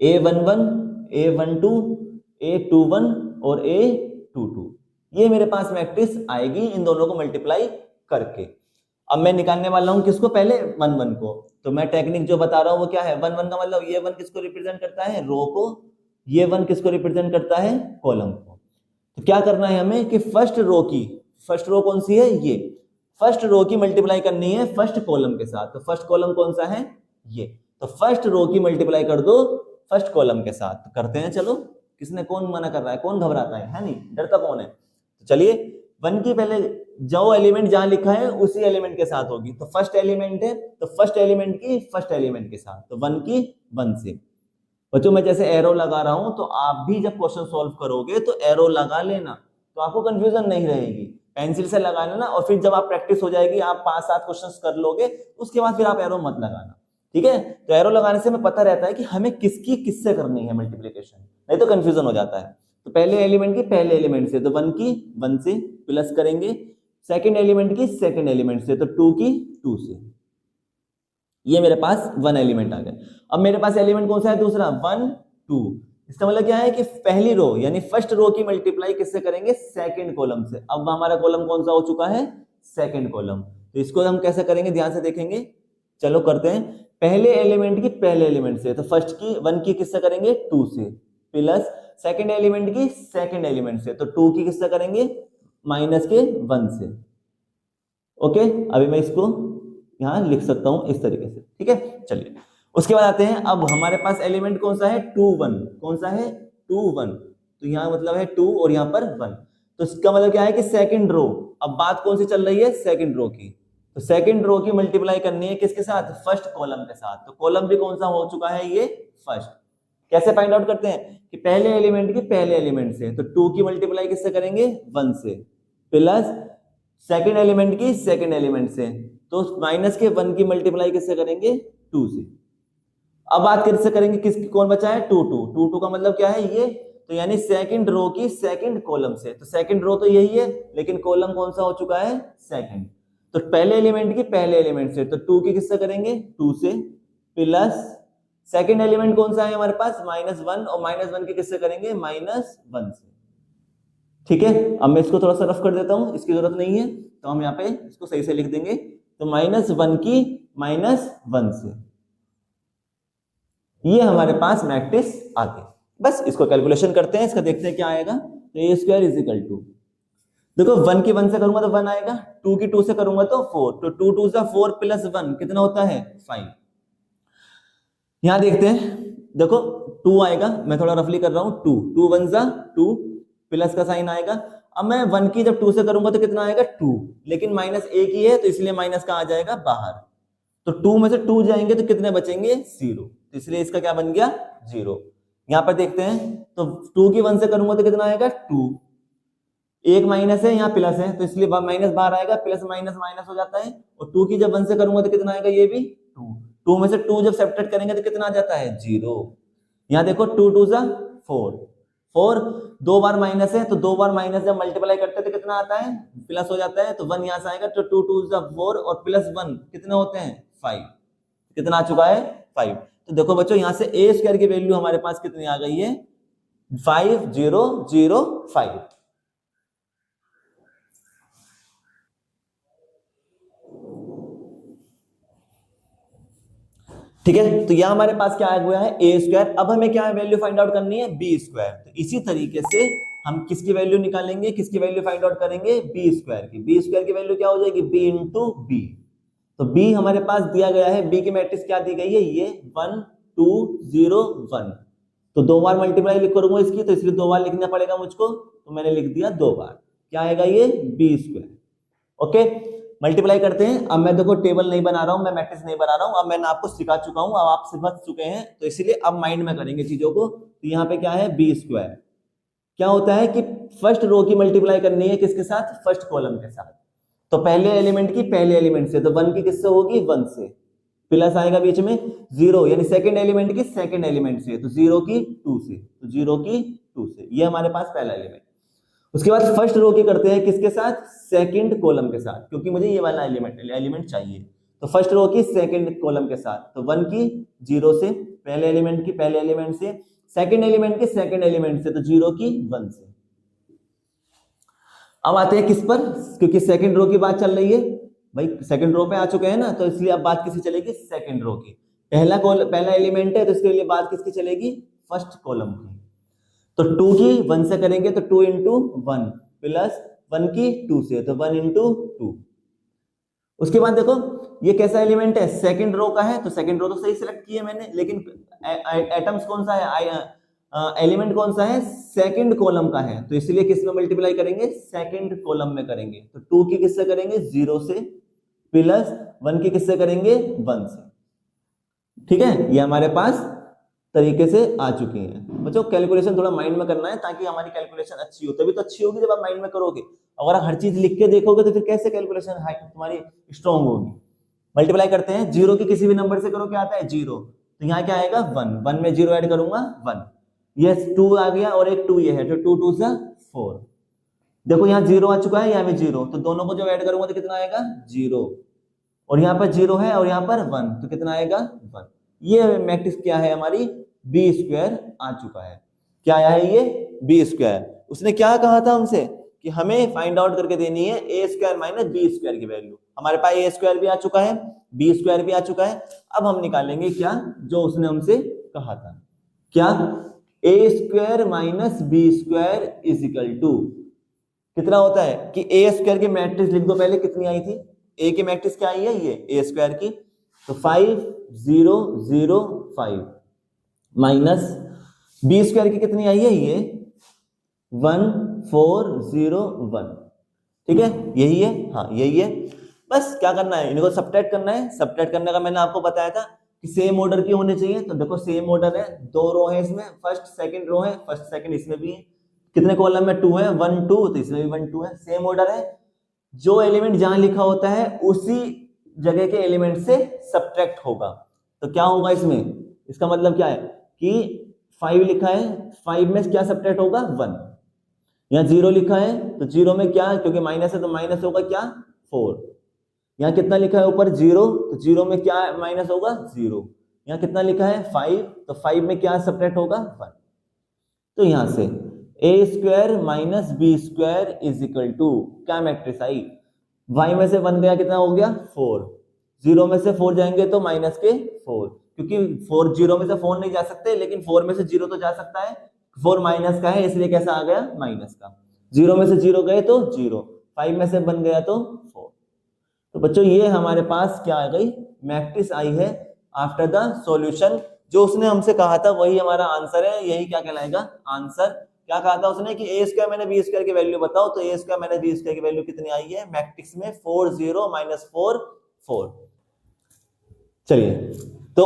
a11 a12 a21 और a22। ये मेरे पास मैट्रिक्स आएगी इन दोनों को मल्टीप्लाई करके। अब मैं निकालने वाला हूं किसको, पहले 1 1 को। तो मैं टेक्निक जो बता रहा हूं वो क्या है, 1 1 का मतलब ये 1 किसको रिप्रेजेंट करता है, रो को, ये 1 किसको रिप्रेजेंट करता है, कॉलम को। तो क्या करना है हमें कि फर्स्ट रो कौन सी है, ये फर्स्ट रो की मल्टीप्लाई करनी है फर्स्ट कॉलम के साथ। तो फर्स्ट कॉलम कौन सा है, ये। तो फर्स्ट रो की मल्टीप्लाई कर दो फर्स्ट कॉलम के साथ। तो करते हैं, चलो। किसने, कौन मना कर रहा है, कौन घबराता है नहीं, डरता कौन है। तो चलिए, 1 की पहले जो एलिमेंट जहां लिखा है उसी एलिमेंट के साथ होगी। तो फर्स्ट एलिमेंट है, तो फर्स्ट एलिमेंट की फर्स्ट एलिमेंट के साथ, तो 1 की 1 से। बच्चों मैं जैसे एरो लगा रहा हूं, तो आप भी जब क्वेश्चन सॉल्व करोगे तो एरो लगा लेना, तो आपको कंफ्यूजन नहीं रहेगी। पेंसिल से लगा लेना, और फिर जब आप प्रैक्टिस हो जाएगी, आप 5-7 क्वेश्चंस कर लोगे, उसके बाद फिर आप एरो मत लगाना, ठीक है। तो एरो लगाने से हमें पता रहता है कि हमें किसकी किससे करनी है मल्टीप्लिकेशन, नहीं तो कंफ्यूजन हो जाता है। तो पहले एलिमेंट की पहले एलिमेंट से, तो 1 की 1 से प्लस करेंगे, सेकेंड एलिमेंट की सेकेंड एलिमेंट से, तो 2 की 2 से। ये मेरे पास 1 एलिमेंट आ गया। अब मेरे पास एलिमेंट कौन सा है, दूसरा 1 2। इसका मतलब क्या है कि पहली रो यानी फर्स्ट रो की मल्टीप्लाई किससे करेंगे, सेकंड कॉलम से। अब हमारा कॉलम कौन सा हो चुका है, सेकंड कॉलम। तो इसको हम कैसे करेंगे, ध्यान से देखेंगे, चलो करते हैं। पहले एलिमेंट की पहले एलिमेंट से, तो फर्स्ट की 1 की किससे करेंगे, 2 से, प्लस सेकंड एलिमेंट की सेकंड एलिमेंट से, तो 2 की किससे करेंगे, माइनस के 1 से। ओके, अभी मैं इसको यहां लिख सकता हूं इस तरीके से, ठीक है। चलिए, उसके बाद आते हैं, अब हमारे पास एलिमेंट कौन सा है, 2 1। कौन सा है, 2 1। तो यहां मतलब है 2 और यहां पर 1। तो इसका मतलब क्या है कि सेकंड रो। अब बात कौन सी चल रही है, सेकंड रो की। तो सेकंड रो की मल्टीप्लाई करनी है किसके साथ, फर्स्ट कॉलम के साथ। तो कॉलम भी कौन सा हो चुका है, ये फर्स्ट। कैसे फाइंड आउट करते हैं कि पहले एलिमेंट की पहले एलिमेंट से, तो 2 की मल्टीप्लाई किससे करेंगे, 1 से, प्लस सेकंड एलिमेंट की सेकंड एलिमेंट से, तो माइनस के 1 की मल्टीप्लाई किससे करेंगे, 2 से। अब बात किससे करेंगे, किसकी, कौन बचा है, 2 2। 2 2 का मतलब क्या है, ये। तो यानी सेकंड रो की सेकंड कॉलम से। तो सेकंड रो तो यही है, लेकिन कॉलम कौन सा हो चुका है, सेकंड। तो पहले एलिमेंट की पहले एलिमेंट से, तो 2 की किससे करेंगे, 2 से, प्लस सेकंड एलिमेंट कौन सा है हमारे पास, -1, और -1 की किससे करेंगे, -1 से। ठीक है, अब मैं इसको थोड़ा सा रफ कर देता हूं, इसकी जरूरत नहीं है, तो हम यहाँ पे इसको सही से लिख देंगे। तो -1 की -1 से, ये हमारे पास मैट्रिक्स आ गई। बस इसको कैलकुलेशन करते हैं, इसका देखते हैं क्या आएगा। तो ए स्क्वायर इज इक्वल टू, देखो 1 की 1 से करूंगा तो 1 आएगा, 2 की 2 से करूंगा तो 4, तो 2 2 जा 4 प्लस 1 कितना होता है, 5। यहां देखते हैं, देखो 2 आएगा, मैं थोड़ा रफली कर रहा हूं, 2 2 1 जा 2, प्लस का साइन आएगा। अब मैं 1 की जब 2 से करूंगा तो कितना आएगा, 2, लेकिन माइनस एक ही है, तो इसलिए माइनस का आ जाएगा बाहर। तो 2 में से 2 जाएंगे तो कितने बचेंगे, 0, तो इसलिए इसका क्या बन गया, 0। यहां पर देखते हैं, तो 2 की 1 से करूंगा तो कितना आएगा, 2, एक माइनस है यहाँ प्लस है, तो इसलिए माइनस बाहर आएगा, प्लस माइनस माइनस हो जाता है। और 2 की जब 1 से करूंगा तो कितना आएगा, ये भी 2, 2 में से 2 जब सब्ट्रैक्ट करेंगे तो कितना आ जाता है, 0। यहाँ देखो 2 2 जा 4, 4 दो बार माइनस है, तो 2 बार माइनस जब मल्टीप्लाई करते हैं तो कितना आता है, प्लस हो जाता है। तो 1 यहाँ से आएगा, तो 2 2 जा 4 और प्लस 1 कितने होते हैं, 5। कितना आ चुका है, 5। तो देखो बच्चों, यहाँ से ए स्क्वायर की वैल्यू हमारे पास कितनी आ गई है, 5005। ठीक है, तो यहां हमारे पास क्या आया हुआ है, ए स्क्वायर। अब हमें क्या वैल्यू फाइंड आउट करनी है, बी स्क्वायर। तो इसी तरीके से हम किसकी वैल्यू निकालेंगे, किसकी वैल्यू फाइंड आउट करेंगे, बी स्क्वायर की। बी स्क्वायर की वैल्यू क्या हो जाएगी, बी इंटू बी। तो बी हमारे पास दिया गया है, बी की मैट्रिक्स क्या दी गई है, ये 1 2 0 1। तो 2 बार मल्टीप्लाई लिख करूंगा इसकी, तो इसलिए 2 बार लिखना पड़ेगा मुझको, तो मैंने लिख दिया 2 बार। क्या आएगा ये, बी स्क्वायर। ओके, मल्टीप्लाई करते हैं। अब मैं देखो टेबल नहीं बना रहा हूं, मैं मैट्रिक्स नहीं बना रहा हूं, अब मैंने आपको सिखा चुका हूं, अब आप समझ चुके हैं, तो इसीलिए अब माइंड में करेंगे चीजों को। तो यहाँ पे क्या है, बी स्क्वायर। क्या होता है कि फर्स्ट रो की मल्टीप्लाई करनी है किसके साथ, फर्स्ट कॉलम के साथ। तो पहले एलिमेंट की पहले एलिमेंट से, तो 1 की किससे होगी, 1 से, प्लस आएगा बीच में 0, यानी सेकंड एलिमेंट की सेकंड एलिमेंट से, तो 0 की 2 से, तो 0 की 2 से, ये हमारे पास पहला एलिमेंट। उसके बाद फर्स्ट रो की करते हैं किसके साथ, सेकंड कॉलम के साथ, क्योंकि मुझे ये वाला एलिमेंट चाहिए। तो फर्स्ट रो की सेकंड कॉलम के साथ, तो 1 की 0 से, पहले एलिमेंट की पहले एलिमेंट से, सेकंड एलिमेंट की सेकंड एलिमेंट से, तो 0 की 1 से। अब आते हैं किस पर, क्योंकि सेकंड रो की बात चल रही है, भाई सेकंड रो पे आ चुके हैं ना, तो इसलिए अब बात किसकी चलेगी, सेकंड रो की। पहला एलिमेंट है तो इसके लिए बात किसकी चलेगी, फर्स्ट कॉलम की। तो 2 की 1 से करेंगे तो 2 इंटू 1 प्लस 1 की 2 से तो 1 इंटू 2। उसके बाद देखो ये कैसा एलिमेंट है, सेकंड रो का है, तो सेकंड रो तो सही सिलेक्ट की है मैंने, लेकिन एटम्स कौन सा है, एलिमेंट कौन सा है, सेकंड कॉलम का है, तो इसलिए किस में मल्टीप्लाई करेंगे, सेकंड कॉलम में करेंगे। तो 2 की किससे करेंगे, 0 से प्लस 1 की किससे करेंगे, 1 से। ठीक है, ये हमारे पास तरीके से आ चुकी है। बच्चों कैलकुलेशन थोड़ा माइंड में करना है ताकि हमारी कैलकुलेशन अच्छी हो, तभी तो अच्छी होगी जब आप माइंड में करोगे। अगर आप हर चीज लिख के देखोगे तो फिर कैसे कैलकुलेशन तुम्हारी स्ट्रॉन्ग होगी। मल्टीप्लाई करते हैं, 0 की किसी भी नंबर से करो क्या आता है, 0, तो यहाँ क्या आएगा 1, 1 में 0 ऐड करूंगा 1, ये 2 आ गया और एक 2 ये है, तो 2 2 से 4। देखो यहाँ 0 आ चुका है, यहाँ भी 0, तो दोनों को जब ऐड करूंगा तो कितना आएगा 0, और यहाँ पर 0 है और यहाँ पर 1, तो कितना आएगा 1। ये मैट्रिक्स क्या है हमारी, बी स्क्वायर आ चुका है। क्या आया है ये, बी स्क्वायर। उसने क्या कहा था हमसे कि हमें फाइंड आउट करके देनी है ए स्क्वायर माइनस बी स्क्वायर की वैल्यू। हमारे पास ए स्क्वायर भी आ चुका है, बी स्क्वायर भी आ चुका है। अब हम निकालेंगे क्या, जो उसने हमसे कहा था, क्या, A square minus B square is equal to कितना होता है, कि ए स्क्वायर की मैट्रिक्स लिख दो पहले, कितनी आई थी, ए की मैट्रिक्स क्या आई है, ये ए स्क्वायर की, तो 5 0 0 5 माइनस बी स्क्वायर की कितनी आई है, ये 1 4 0 1। ठीक है, यही है, हाँ यही है। बस क्या करना है, इनको सब्ट्रैक्ट करना है। सब्ट्रैक्ट करने का मैंने आपको बताया था कि सेम ऑर्डर की होने चाहिए, तो देखो सेम ऑर्डर है, 2 रो है इसमें, फर्स्ट सेकंड रो है, फर्स्ट सेकंड इसमें भी है, कितने कॉलम में 2 है, 1 2, तो इसमें भी 1 2 है, सेम ऑर्डर है। जो एलिमेंट जहां लिखा होता है उसी जगह के एलिमेंट से सब्ट्रैक्ट होगा। तो क्या होगा इसमें, इसका मतलब क्या है कि 5 लिखा है, 5 में क्या सब्ट्रैक्ट होगा 1। यहाँ 0 लिखा है तो 0 में क्या, क्योंकि माइनस है तो माइनस होगा क्या 4। यहाँ कितना लिखा है ऊपर 0, तो 0 में क्या माइनस होगा 0। यहाँ कितना लिखा है 5, तो 5 में क्या सब्ट्रैक्ट होगा 1। तो यहां से A square minus B square is equal to क्या मैट्रिक्स आई, y में से 1 गया कितना हो गया 4, 0 में से 4 जाएंगे तो माइनस के 4, क्योंकि 4 0 में से 4 नहीं जा सकते, लेकिन 4 में से 0 तो जा सकता है, 4 माइनस का है इसलिए कैसा आ गया माइनस का, 0 में से 0 गए तो 0, 5 में से 1 गया तो 4। तो बच्चों ये हमारे पास क्या आ गई, मैट्रिक्स आई है आफ्टर द सॉल्यूशन। जो उसने हमसे कहा था वही हमारा आंसर है, यही क्या कहलाएगा आंसर। क्या कहा था उसने कि ए स्क्वायर मैंने बी स्क्वायर की वैल्यू बताओ, तो ए स्क्वायर मैंने बी स्क्वायर की वैल्यू कितनी आई है मैट्रिक्स में 4 0 माइनस 4 4। चलिए, तो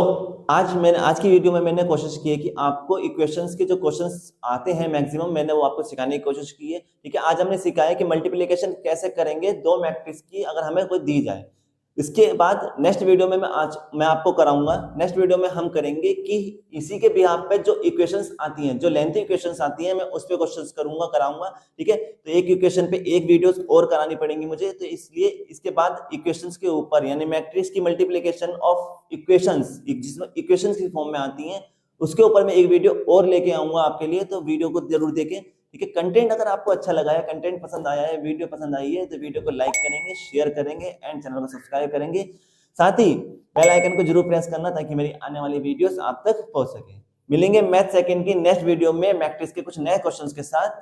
आज की वीडियो में मैंने कोशिश की है कि आपको इक्वेशंस के जो क्वेश्चंस आते हैं मैक्सिमम मैंने वो आपको सिखाने की कोशिश की है। ठीक है, आज हमने सिखाया कि मल्टीप्लिकेशन कैसे करेंगे दो मैट्रिक्स की अगर हमें कोई दी जाए। इसके बाद नेक्स्ट वीडियो में मैं आपको कराऊंगा, नेक्स्ट वीडियो में हम करेंगे कि इसी के बिहाफ पे जो इक्वेशंस आती हैं, जो लेंथी इक्वेशंस आती हैं, मैं उस पे क्वेश्चंस कराऊंगा। ठीक है, तो एक इक्वेशन पे एक वीडियोस और करानी पड़ेंगी मुझे, तो इसलिए इसके बाद इक्वेशंस के ऊपर यानी मैट्रिक्स की मल्टीप्लिकेशन ऑफ इक्वेशंस जिसमें इक्वेशंस की फॉर्म में आती हैं उसके ऊपर मैं एक वीडियो और लेके आऊंगा आपके लिए, तो वीडियो को जरूर देखें। ठीक है, कंटेंट अगर आपको अच्छा लगा है, कंटेंट पसंद आया है, वीडियो पसंद आई है, तो वीडियो को लाइक करेंगे, शेयर करेंगे एंड चैनल को सब्सक्राइब करेंगे। साथ ही बेल आइकन को जरूर प्रेस करना ताकि मेरी आने वाली वीडियोस आप तक पहुंच सके। मिलेंगे मैथ सेकंड की नेक्स्ट वीडियो में मैट्रिक्स के कुछ नए क्वेश्चंस के साथ।